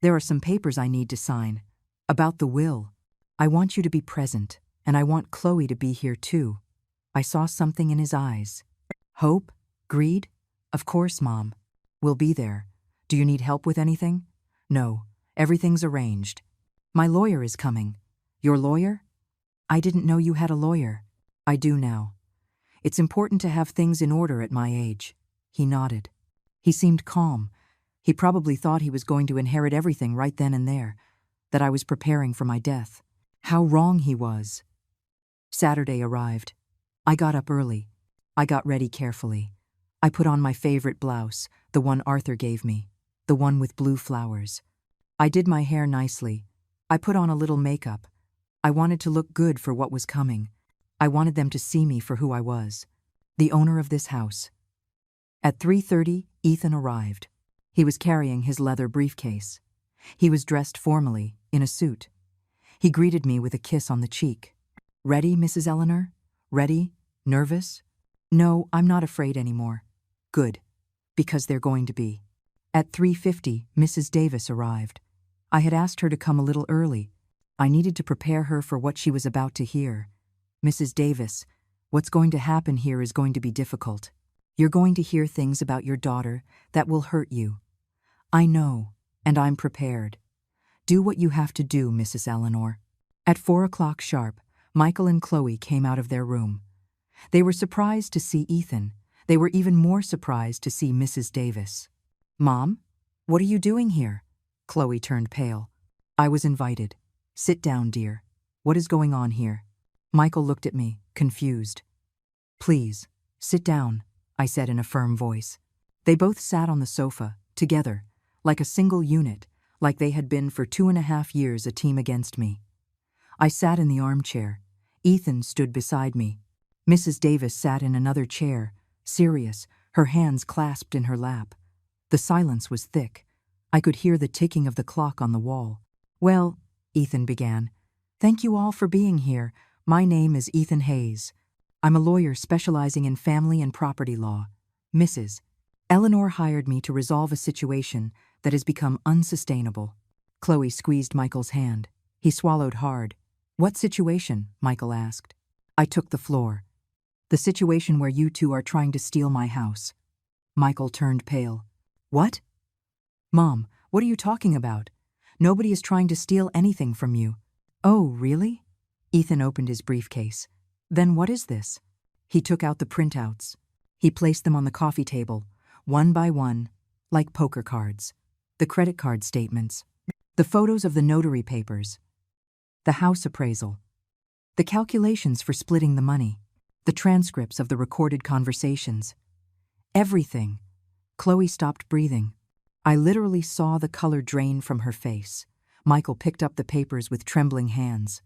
There are some papers I need to sign. About the will. I want you to be present, and I want Chloe to be here too. I saw something in his eyes. Hope? Greed? Of course, Mom. We'll be there. Do you need help with anything? No, everything's arranged. My lawyer is coming. Your lawyer? I didn't know you had a lawyer. I do now. It's important to have things in order at my age. He nodded. He seemed calm. He probably thought he was going to inherit everything right then and there, that I was preparing for my death. How wrong he was. Saturday arrived. I got up early. I got ready carefully. I put on my favorite blouse, the one Arthur gave me, the one with blue flowers. I did my hair nicely. I put on a little makeup. I wanted to look good for what was coming. I wanted them to see me for who I was, the owner of this house. At 3:30, Ethan arrived. He was carrying his leather briefcase. He was dressed formally, in a suit. He greeted me with a kiss on the cheek. Ready, Mrs. Eleanor? Ready? Nervous? No, I'm not afraid anymore. Good, because they're going to be. At 3:50, Mrs. Davis arrived. I had asked her to come a little early. I needed to prepare her for what she was about to hear. Mrs. Davis, what's going to happen here is going to be difficult. You're going to hear things about your daughter that will hurt you. I know, and I'm prepared. Do what you have to do, Mrs. Eleanor. At 4 o'clock sharp, Michael and Chloe came out of their room. They were surprised to see Ethan. They were even more surprised to see Mrs. Davis. Mom, what are you doing here? Chloe turned pale. I was invited. Sit down, dear. What is going on here? Michael looked at me, confused. Please, sit down, I said in a firm voice. They both sat on the sofa, together, like a single unit, like they had been for 2.5 years a team against me. I sat in the armchair. Ethan stood beside me. Mrs. Davis sat in another chair, serious, her hands clasped in her lap. The silence was thick. I could hear the ticking of the clock on the wall. Well, Ethan began, thank you all for being here. My name is Ethan Hayes. I'm a lawyer specializing in family and property law. Mrs. Eleanor hired me to resolve a situation that has become unsustainable. Chloe squeezed Michael's hand. He swallowed hard. What situation? Michael asked. I took the floor. The situation where you two are trying to steal my house. Michael turned pale. What? Mom, what are you talking about? Nobody is trying to steal anything from you. Oh, really? Ethan opened his briefcase. Then what is this? He took out the printouts. He placed them on the coffee table, one by one, like poker cards. The credit card statements. The photos of the notary papers. The house appraisal. The calculations for splitting the money. The transcripts of the recorded conversations. Everything. Chloe stopped breathing. I literally saw the color drain from her face. Michael picked up the papers with trembling hands.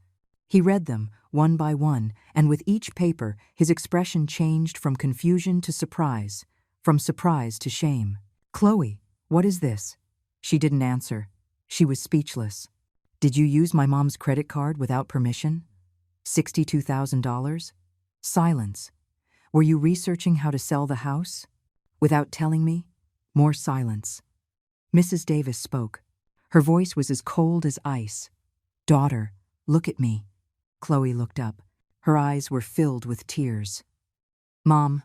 He read them, one by one, and with each paper, his expression changed from confusion to surprise, from surprise to shame. "Chloe, what is this?" She didn't answer. She was speechless. "Did you use my mom's credit card without permission? $62,000? Silence. Were you researching how to sell the house? Without telling me?" More silence. Mrs. Davis spoke. Her voice was as cold as ice. "Daughter, look at me." Chloe looked up. Her eyes were filled with tears. "Mom,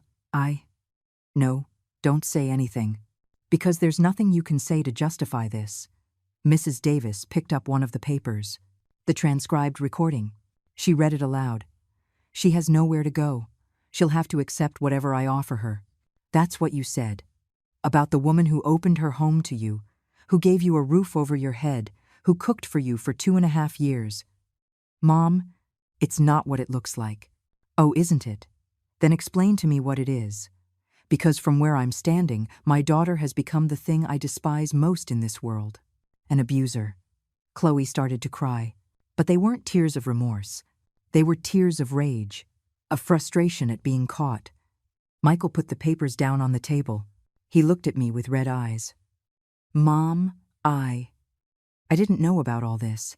No, don't say anything. Because there's nothing you can say to justify this." Mrs. Davis picked up one of the papers. The transcribed recording. She read it aloud. "She has nowhere to go. She'll have to accept whatever I offer her. That's what you said. About the woman who opened her home to you, who gave you a roof over your head, who cooked for you for 2.5 years. Mom, it's not what it looks like." "Oh, isn't it? Then explain to me what it is. Because from where I'm standing, my daughter has become the thing I despise most in this world. An abuser." Chloe started to cry, but they weren't tears of remorse. They were tears of rage, of frustration at being caught. Michael put the papers down on the table. He looked at me with red eyes. "Mom, I didn't know about all this.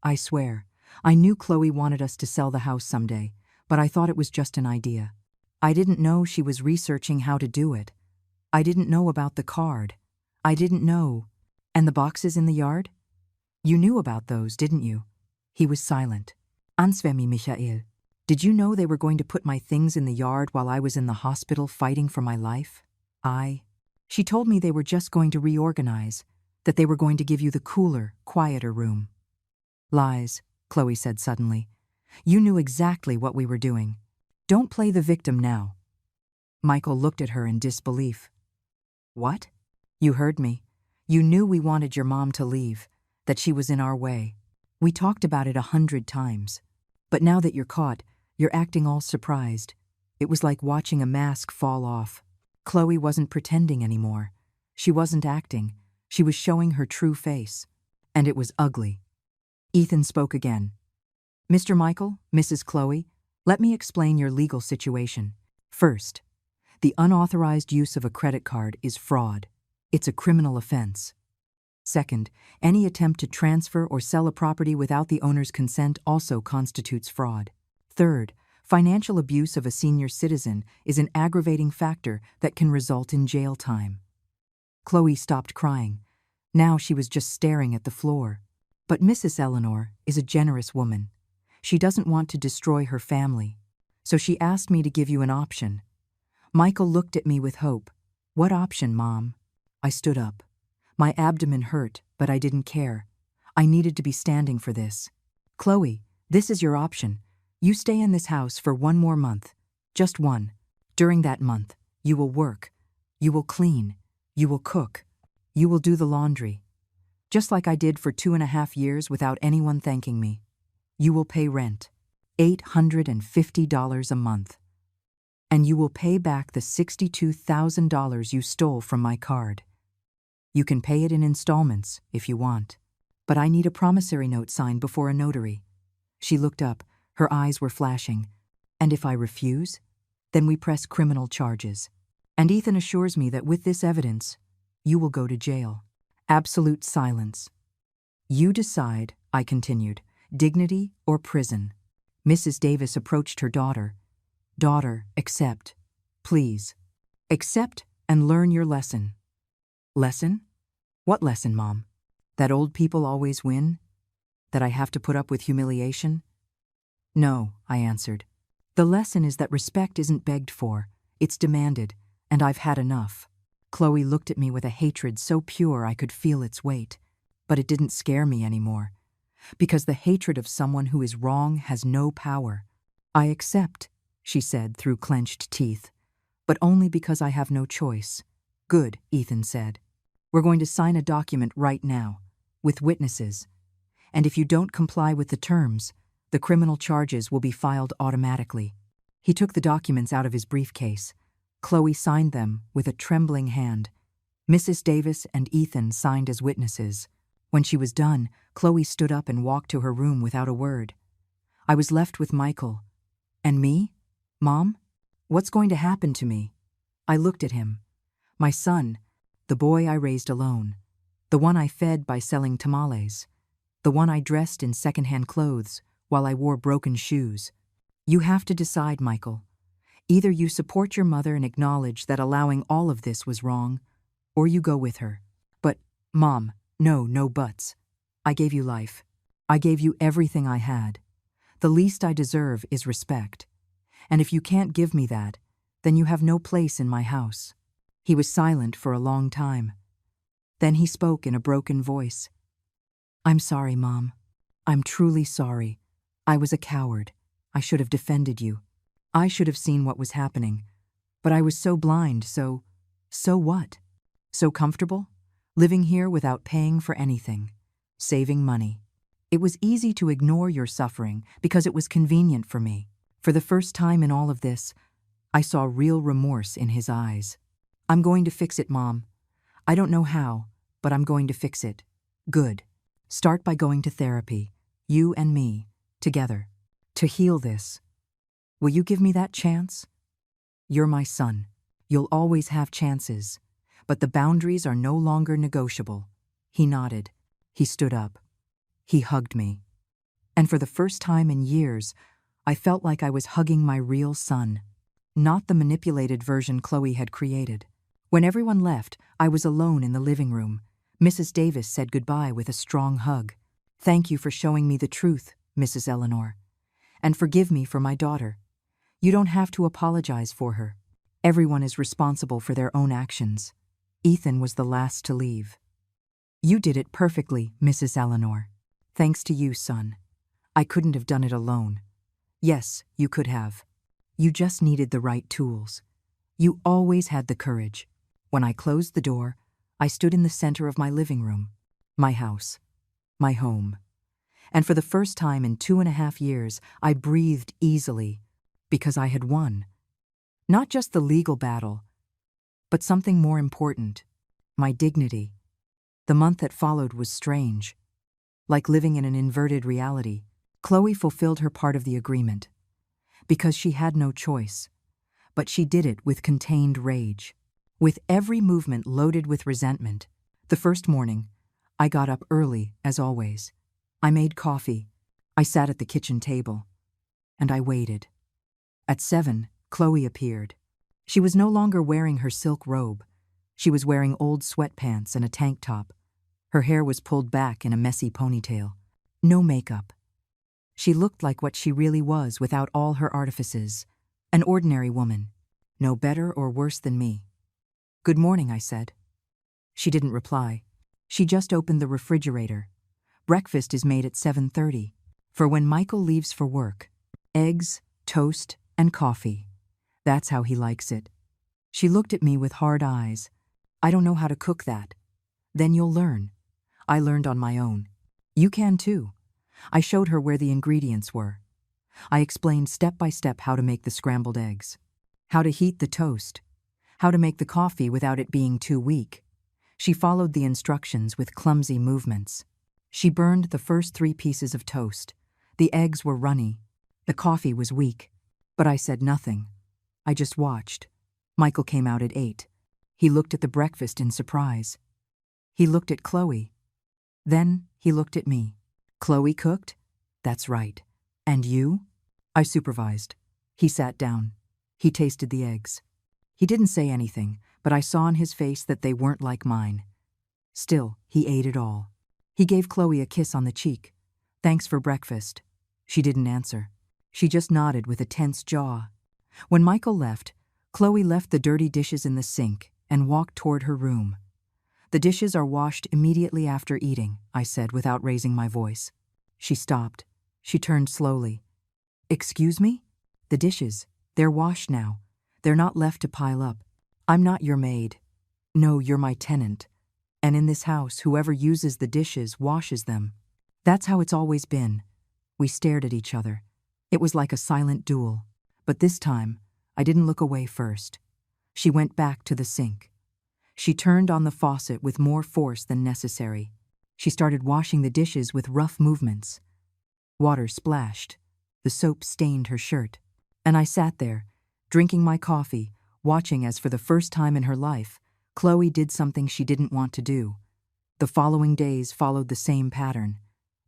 I swear, I knew Chloe wanted us to sell the house someday, but I thought it was just an idea. I didn't know she was researching how to do it. I didn't know about the card. I didn't know. And the boxes in the yard? You knew about those, didn't you?" He was silent. "Ansvemi, Michael. Did you know they were going to put my things in the yard while I was in the hospital fighting for my life? She told me they were just going to reorganize, that they were going to give you the cooler, quieter room." "Lies," Chloe said suddenly. "You knew exactly what we were doing. Don't play the victim now." Michael looked at her in disbelief. "What? You heard me. You knew we wanted your mom to leave, that she was in our way. We talked about it 100 times. But now that you're caught, you're acting all surprised. It was like watching a mask fall off. Chloe wasn't pretending anymore. She wasn't acting. She was showing her true face. And it was ugly." Ethan spoke again. "Mr. Michael, Mrs. Chloe, let me explain your legal situation. First, the unauthorized use of a credit card is fraud. It's a criminal offense. Second, any attempt to transfer or sell a property without the owner's consent also constitutes fraud. Third, financial abuse of a senior citizen is an aggravating factor that can result in jail time." Chloe stopped crying. Now she was just staring at the floor. But Mrs. Eleanor is a generous woman. She doesn't want to destroy her family. So she asked me to give you an option. Michael looked at me with hope. "What option, Mom?" I stood up. My abdomen hurt, but I didn't care. I needed to be standing for this. "Chloe, this is your option. You stay in this house for 1 more month. Just 1. During that month, you will work. You will clean. You will cook. You will do the laundry. Just like I did for 2.5 years without anyone thanking me. You will pay rent, $850 a month. And you will pay back the $62,000 you stole from my card. You can pay it in installments if you want, but I need a promissory note signed before a notary." She looked up. Her eyes were flashing. "And if I refuse? Then we press criminal charges. And Ethan assures me that with this evidence, you will go to jail." Absolute silence. "You decide," I continued, "dignity or prison." Mrs. Davis approached her daughter. "Daughter, accept. Please. Accept and learn your lesson." "Lesson? What lesson, Mom? That old people always win? That I have to put up with humiliation?" "No," I answered. "The lesson is that respect isn't begged for, it's demanded, and I've had enough." Chloe looked at me with a hatred so pure I could feel its weight, but it didn't scare me anymore. Because the hatred of someone who is wrong has no power. "I accept," she said through clenched teeth, "but only because I have no choice." "Good," Ethan said. "We're going to sign a document right now, with witnesses. And if you don't comply with the terms, the criminal charges will be filed automatically." He took the documents out of his briefcase. Chloe signed them with a trembling hand. Mrs. Davis and Ethan signed as witnesses. When she was done, Chloe stood up and walked to her room without a word. I was left with Michael. And me? Mom? What's going to happen to me? I looked at him. My son, the boy I raised alone, the one I fed by selling tamales, the one I dressed in secondhand clothes while I wore broken shoes. You have to decide, Michael. Either you support your mother and acknowledge that allowing all of this was wrong, or you go with her. But, Mom, no buts. I gave you life. I gave you everything I had. The least I deserve is respect. And if you can't give me that, then you have no place in my house. He was silent for a long time. Then he spoke in a broken voice. I'm sorry, Mom. I'm truly sorry. I was a coward. I should have defended you. I should have seen what was happening. But I was so blind, so what? So comfortable? Living here without paying for anything. Saving money. It was easy to ignore your suffering because it was convenient for me. For the first time in all of this, I saw real remorse in his eyes. I'm going to fix it, Mom. I don't know how, but I'm going to fix it. Good. Start by going to therapy, you and me, together, to heal this. Will you give me that chance? You're my son. You'll always have chances, but the boundaries are no longer negotiable. He nodded. He stood up. He hugged me. And for the first time in years, I felt like I was hugging my real son, not the manipulated version Chloe had created. When everyone left, I was alone in the living room. Mrs. Davis said goodbye with a strong hug. Thank you for showing me the truth, Mrs. Eleanor. And forgive me for my daughter. You don't have to apologize for her. Everyone is responsible for their own actions. Ethan was the last to leave. You did it perfectly, Mrs. Eleanor. Thanks to you, son. I couldn't have done it alone. Yes, you could have. You just needed the right tools. You always had the courage. When I closed the door, I stood in the center of my living room, my house, my home. And for the first time in 2.5 years, I breathed easily because I had won. Not just the legal battle, but something more important, my dignity. The month that followed was strange. Like living in an inverted reality, Chloe fulfilled her part of the agreement. Because she had no choice. But she did it with contained rage. With every movement loaded with resentment. The first morning, I got up early, as always. I made coffee. I sat at the kitchen table. And I waited. At 7, Chloe appeared. She was no longer wearing her silk robe. She was wearing old sweatpants and a tank top. Her hair was pulled back in a messy ponytail. No makeup. She looked like what she really was without all her artifices. An ordinary woman. No better or worse than me. Good morning, I said. She didn't reply. She just opened the refrigerator. Breakfast is made at 7:30. For when Michael leaves for work. Eggs, toast, and coffee. That's how he likes it. She looked at me with hard eyes. I don't know how to cook that. Then you'll learn. I learned on my own. You can too. I showed her where the ingredients were. I explained step by step how to make the scrambled eggs, how to heat the toast, how to make the coffee without it being too weak. She followed the instructions with clumsy movements. She burned the first 3 pieces of toast. The eggs were runny. The coffee was weak. But I said nothing. I just watched. Michael came out at 8. He looked at the breakfast in surprise. He looked at Chloe. Then he looked at me. Chloe cooked? That's right. And you? I supervised. He sat down. He tasted the eggs. He didn't say anything, but I saw on his face that they weren't like mine. Still, he ate it all. He gave Chloe a kiss on the cheek. Thanks for breakfast. She didn't answer. She just nodded with a tense jaw. When Michael left, Chloe left the dirty dishes in the sink and walked toward her room. The dishes are washed immediately after eating, I said without raising my voice. She stopped. She turned slowly. Excuse me? The dishes. They're washed now. They're not left to pile up. I'm not your maid. No, you're my tenant. And in this house, whoever uses the dishes washes them. That's how it's always been. We stared at each other. It was like a silent duel. But this time, I didn't look away first. She went back to the sink. She turned on the faucet with more force than necessary. She started washing the dishes with rough movements. Water splashed. The soap stained her shirt. And I sat there, drinking my coffee, watching as for the first time in her life, Chloe did something she didn't want to do. The following days followed the same pattern.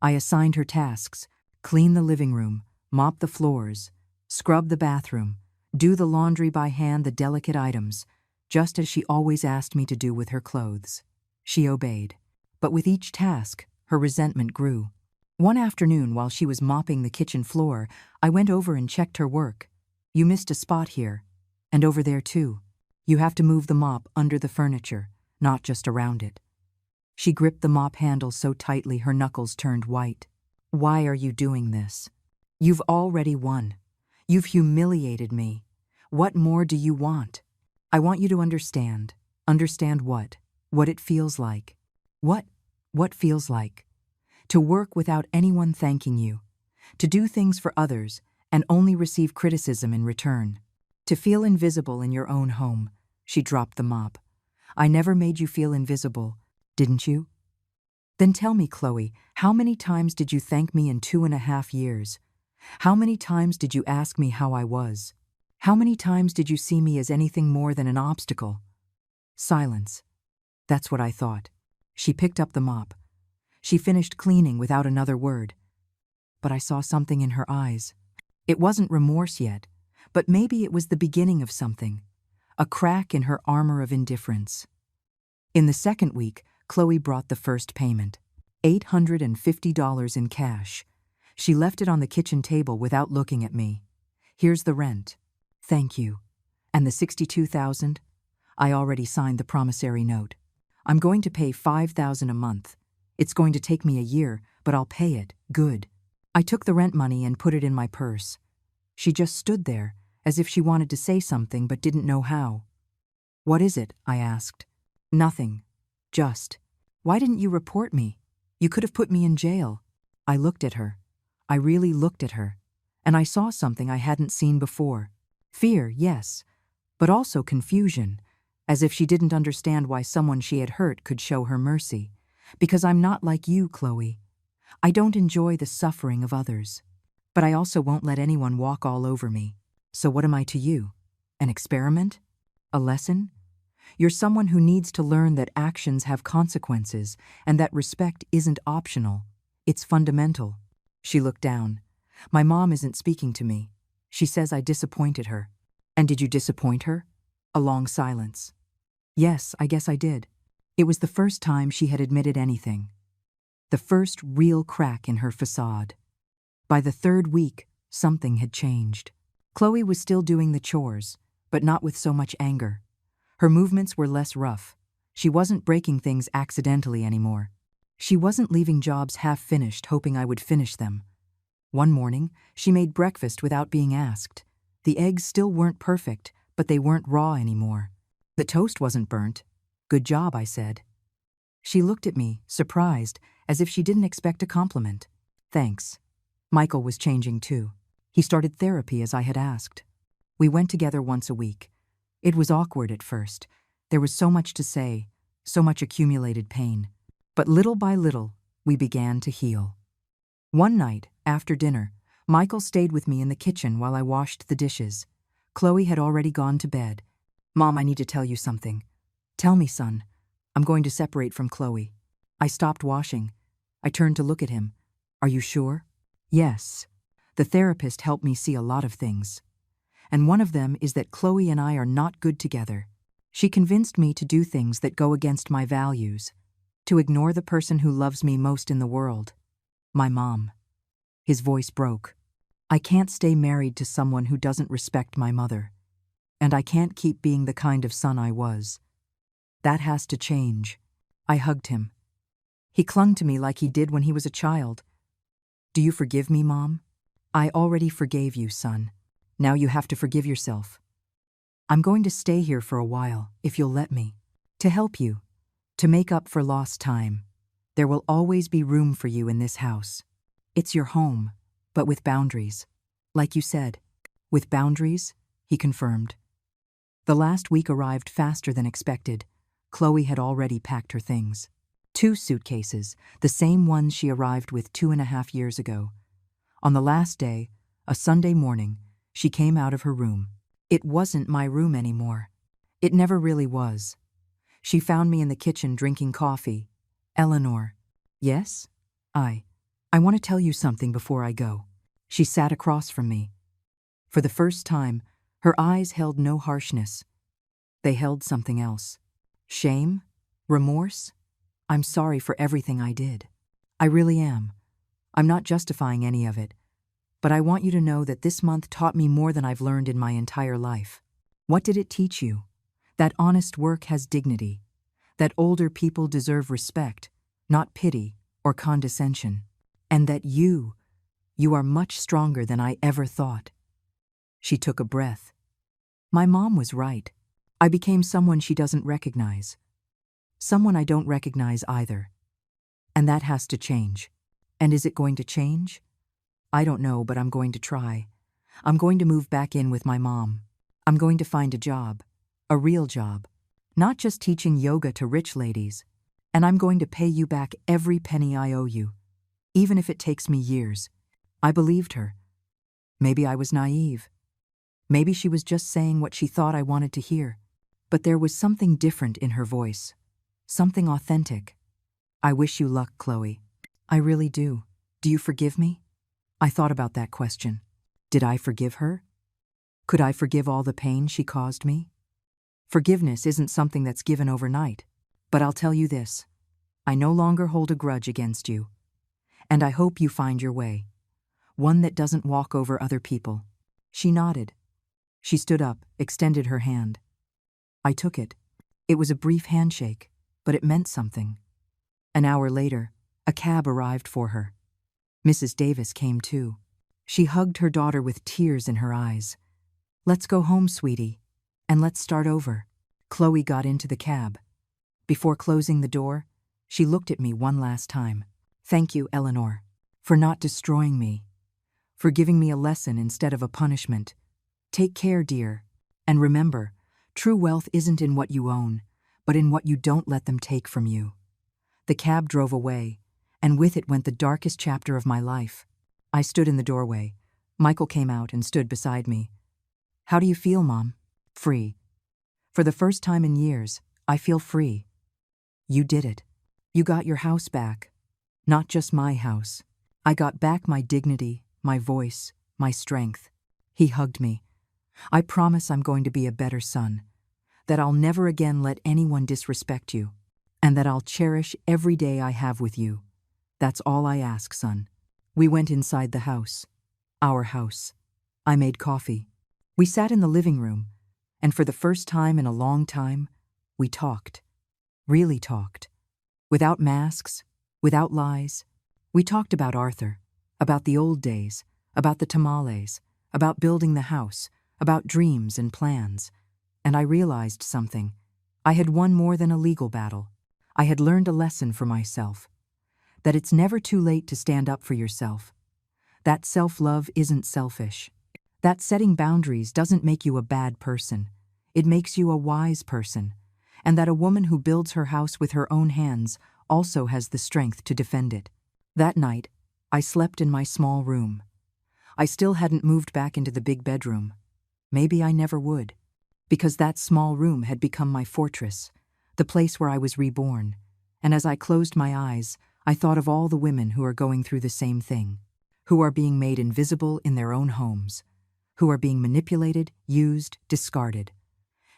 I assigned her tasks: clean the living room, mop the floors, scrub the bathroom, do the laundry by hand, the delicate items, just as she always asked me to do with her clothes. She obeyed. But with each task, her resentment grew. One afternoon, while she was mopping the kitchen floor, I went over and checked her work. "You missed a spot here. And over there too. You have to move the mop under the furniture, not just around it." She gripped the mop handle so tightly her knuckles turned white. "Why are you doing this? You've already won. You've humiliated me. What more do you want? I want you to understand." "Understand what? What it feels like." What feels like? To work without anyone thanking you. To do things for others and only receive criticism in return. To feel invisible in your own home." She dropped the mop. "I never made you feel invisible, didn't you? Then tell me, Chloe, how many times did you thank me in 2.5 years? How many times did you ask me how I was? How many times did you see me as anything more than an obstacle?" Silence. That's what I thought. She picked up the mop. She finished cleaning without another word. But I saw something in her eyes. It wasn't remorse yet, but maybe it was the beginning of something. A crack in her armor of indifference. In the second week, Chloe brought the first payment. $850 in cash. She left it on the kitchen table without looking at me. "Here's the rent." "Thank you." "And the $62,000? I already signed the promissory note. I'm going to pay $5,000 a month. It's going to take me a year, but I'll pay it. Good." I took the rent money and put it in my purse. She just stood there, as if she wanted to say something but didn't know how. "What is it?" I asked. "Nothing. Just. Why didn't you report me? You could have put me in jail." I looked at her. I really looked at her. And I saw something I hadn't seen before. Fear, yes, but also confusion, as if she didn't understand why someone she had hurt could show her mercy. "Because I'm not like you, Chloe. I don't enjoy the suffering of others. But I also won't let anyone walk all over me. So what am I to you? An experiment? A lesson? You're someone who needs to learn that actions have consequences and that respect isn't optional. It's fundamental." She looked down. "My mom isn't speaking to me. She says I disappointed her." "And did you disappoint her?" A long silence. "Yes, I guess I did." It was the first time she had admitted anything. The first real crack in her facade. By the third week, something had changed. Chloe was still doing the chores, but not with so much anger. Her movements were less rough. She wasn't breaking things accidentally anymore. She wasn't leaving jobs half-finished hoping I would finish them. One morning, she made breakfast without being asked. The eggs still weren't perfect, but they weren't raw anymore. The toast wasn't burnt. "Good job," I said. She looked at me, surprised, as if she didn't expect a compliment. "Thanks." Michael was changing too. He started therapy as I had asked. We went together once a week. It was awkward at first. There was so much to say, so much accumulated pain. But little by little, we began to heal. One night, after dinner, Michael stayed with me in the kitchen while I washed the dishes. Chloe had already gone to bed. "Mom, I need to tell you something." "Tell me, son." "I'm going to separate from Chloe." I stopped washing. I turned to look at him. "Are you sure?" "Yes. The therapist helped me see a lot of things. And one of them is that Chloe and I are not good together. She convinced me to do things that go against my values, to ignore the person who loves me most in the world. My mom." His voice broke. "I can't stay married to someone who doesn't respect my mother. And I can't keep being the kind of son I was. That has to change." I hugged him. He clung to me like he did when he was a child. "Do you forgive me, Mom?" "I already forgave you, son. Now you have to forgive yourself. I'm going to stay here for a while, if you'll let me. To help you. To make up for lost time. There will always be room for you in this house. It's your home, but with boundaries. Like you said." "With boundaries?" he confirmed. The last week arrived faster than expected. Chloe had already packed her things. 2 suitcases, the same ones she arrived with 2.5 years ago. On the last day, a Sunday morning, she came out of her room. It wasn't my room anymore. It never really was. She found me in the kitchen drinking coffee. Eleanor. Yes? I want to tell you something before I go. She sat across from me. For the first time, her eyes held no harshness. They held something else. Shame? Remorse? I'm sorry for everything I did. I really am. I'm not justifying any of it. But I want you to know that this month taught me more than I've learned in my entire life. What did it teach you? That honest work has dignity. That older people deserve respect, not pity or condescension. And that you are much stronger than I ever thought. She took a breath. My mom was right. I became someone she doesn't recognize. Someone I don't recognize either. And that has to change. And is it going to change? I don't know, but I'm going to try. I'm going to move back in with my mom. I'm going to find a job. A real job. Not just teaching yoga to rich ladies. And I'm going to pay you back every penny I owe you. Even if it takes me years. I believed her. Maybe I was naive. Maybe she was just saying what she thought I wanted to hear. But there was something different in her voice. Something authentic. I wish you luck, Chloe. I really do. Do you forgive me? I thought about that question. Did I forgive her? Could I forgive all the pain she caused me? Forgiveness isn't something that's given overnight. But I'll tell you this. I no longer hold a grudge against you. And I hope you find your way. One that doesn't walk over other people. She nodded. She stood up, extended her hand. I took it. It was a brief handshake, but it meant something. An hour later, a cab arrived for her. Mrs. Davis came too. She hugged her daughter with tears in her eyes. Let's go home, sweetie, and let's start over. Chloe got into the cab. Before closing the door, she looked at me one last time. Thank you, Eleanor, for not destroying me, for giving me a lesson instead of a punishment. Take care, dear, and remember, true wealth isn't in what you own, but in what you don't let them take from you. The cab drove away, and with it went the darkest chapter of my life. I stood in the doorway. Michael came out and stood beside me. How do you feel, Mom? Free. For the first time in years, I feel free. You did it. You got your house back. Not just my house. I got back my dignity, my voice, my strength. He hugged me. I promise I'm going to be a better son. That I'll never again let anyone disrespect you. And that I'll cherish every day I have with you. That's all I ask, son. We went inside the house. Our house. I made coffee. We sat in the living room. And for the first time in a long time, we talked. Really talked. Without masks. Without lies. We talked about Arthur, about the old days, about the tamales, about building the house, about dreams and plans. And I realized something. I had won more than a legal battle. I had learned a lesson for myself. That it's never too late to stand up for yourself. That self-love isn't selfish. That setting boundaries doesn't make you a bad person. It makes you a wise person. And that a woman who builds her house with her own hands also has the strength to defend it. That night, I slept in my small room. I still hadn't moved back into the big bedroom. Maybe I never would. Because that small room had become my fortress, the place where I was reborn. And as I closed my eyes, I thought of all the women who are going through the same thing, who are being made invisible in their own homes, who are being manipulated, used, discarded.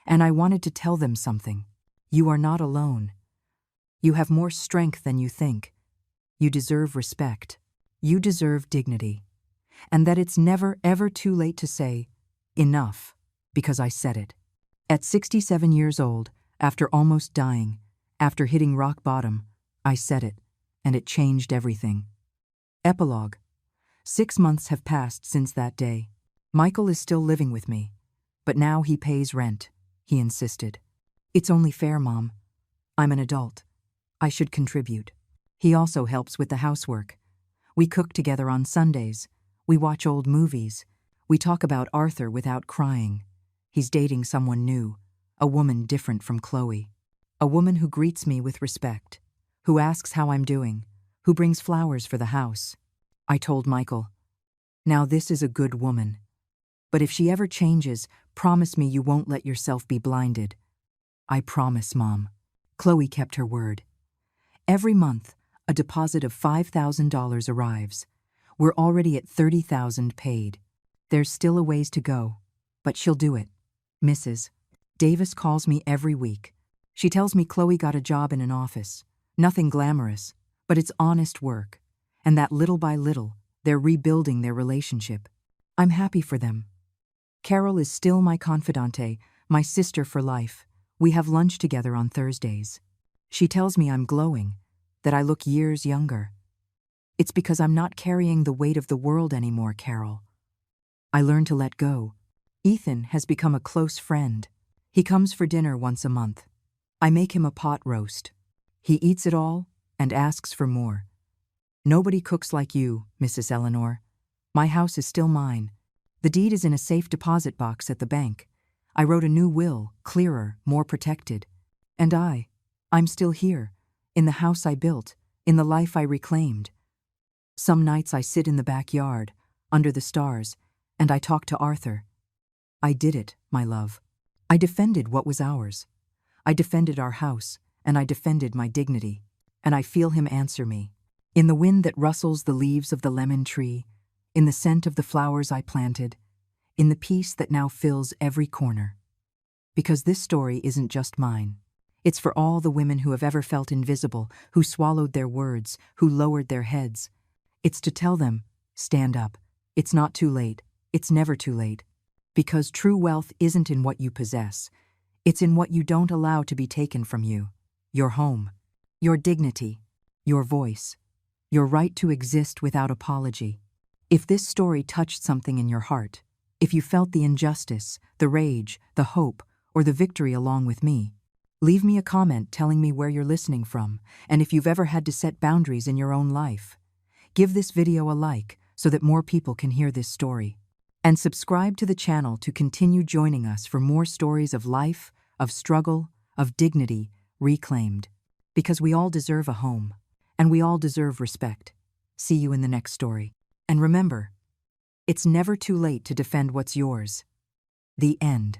And I wanted to tell them something. You are not alone. You have more strength than you think. You deserve respect. You deserve dignity. And that it's never, ever too late to say, enough, because I said it. At 67 years old, after almost dying, after hitting rock bottom, I said it, and it changed everything. Epilogue. 6 months have passed since that day. Michael is still living with me, but now he pays rent, he insisted. It's only fair, Mom. I'm an adult. I should contribute. He also helps with the housework. We cook together on Sundays. We watch old movies. We talk about Arthur without crying. He's dating someone new, a woman different from Chloe. A woman who greets me with respect, who asks how I'm doing, who brings flowers for the house. I told Michael, "Now this is a good woman. But if she ever changes, promise me you won't let yourself be blinded." "I promise, Mom." Chloe kept her word. Every month, a deposit of $5,000 arrives. We're already at $30,000 paid. There's still a ways to go, but she'll do it. Mrs. Davis calls me every week. She tells me Chloe got a job in an office. Nothing glamorous, but it's honest work. And that little by little, they're rebuilding their relationship. I'm happy for them. Carol is still my confidante, my sister for life. We have lunch together on Thursdays. She tells me I'm glowing, that I look years younger. It's because I'm not carrying the weight of the world anymore, Carol. I learned to let go. Ethan has become a close friend. He comes for dinner once a month. I make him a pot roast. He eats it all and asks for more. Nobody cooks like you, Mrs. Eleanor. My house is still mine. The deed is in a safe deposit box at the bank. I wrote a new will, clearer, more protected. And I'm still here, in the house I built, in the life I reclaimed. Some nights I sit in the backyard, under the stars, and I talk to Arthur. I did it, my love. I defended what was ours. I defended our house, and I defended my dignity. And I feel him answer me. In the wind that rustles the leaves of the lemon tree, in the scent of the flowers I planted, in the peace that now fills every corner. Because this story isn't just mine. It's for all the women who have ever felt invisible, who swallowed their words, who lowered their heads. It's to tell them, stand up. It's not too late. It's never too late. Because true wealth isn't in what you possess. It's in what you don't allow to be taken from you. Your home, your dignity, your voice, your right to exist without apology. If this story touched something in your heart, if you felt the injustice, the rage, the hope, or the victory along with me, leave me a comment telling me where you're listening from, and if you've ever had to set boundaries in your own life. Give this video a like so that more people can hear this story. And subscribe to the channel to continue joining us for more stories of life, of struggle, of dignity reclaimed. Because we all deserve a home, and we all deserve respect. See you in the next story. And remember, it's never too late to defend what's yours. The end.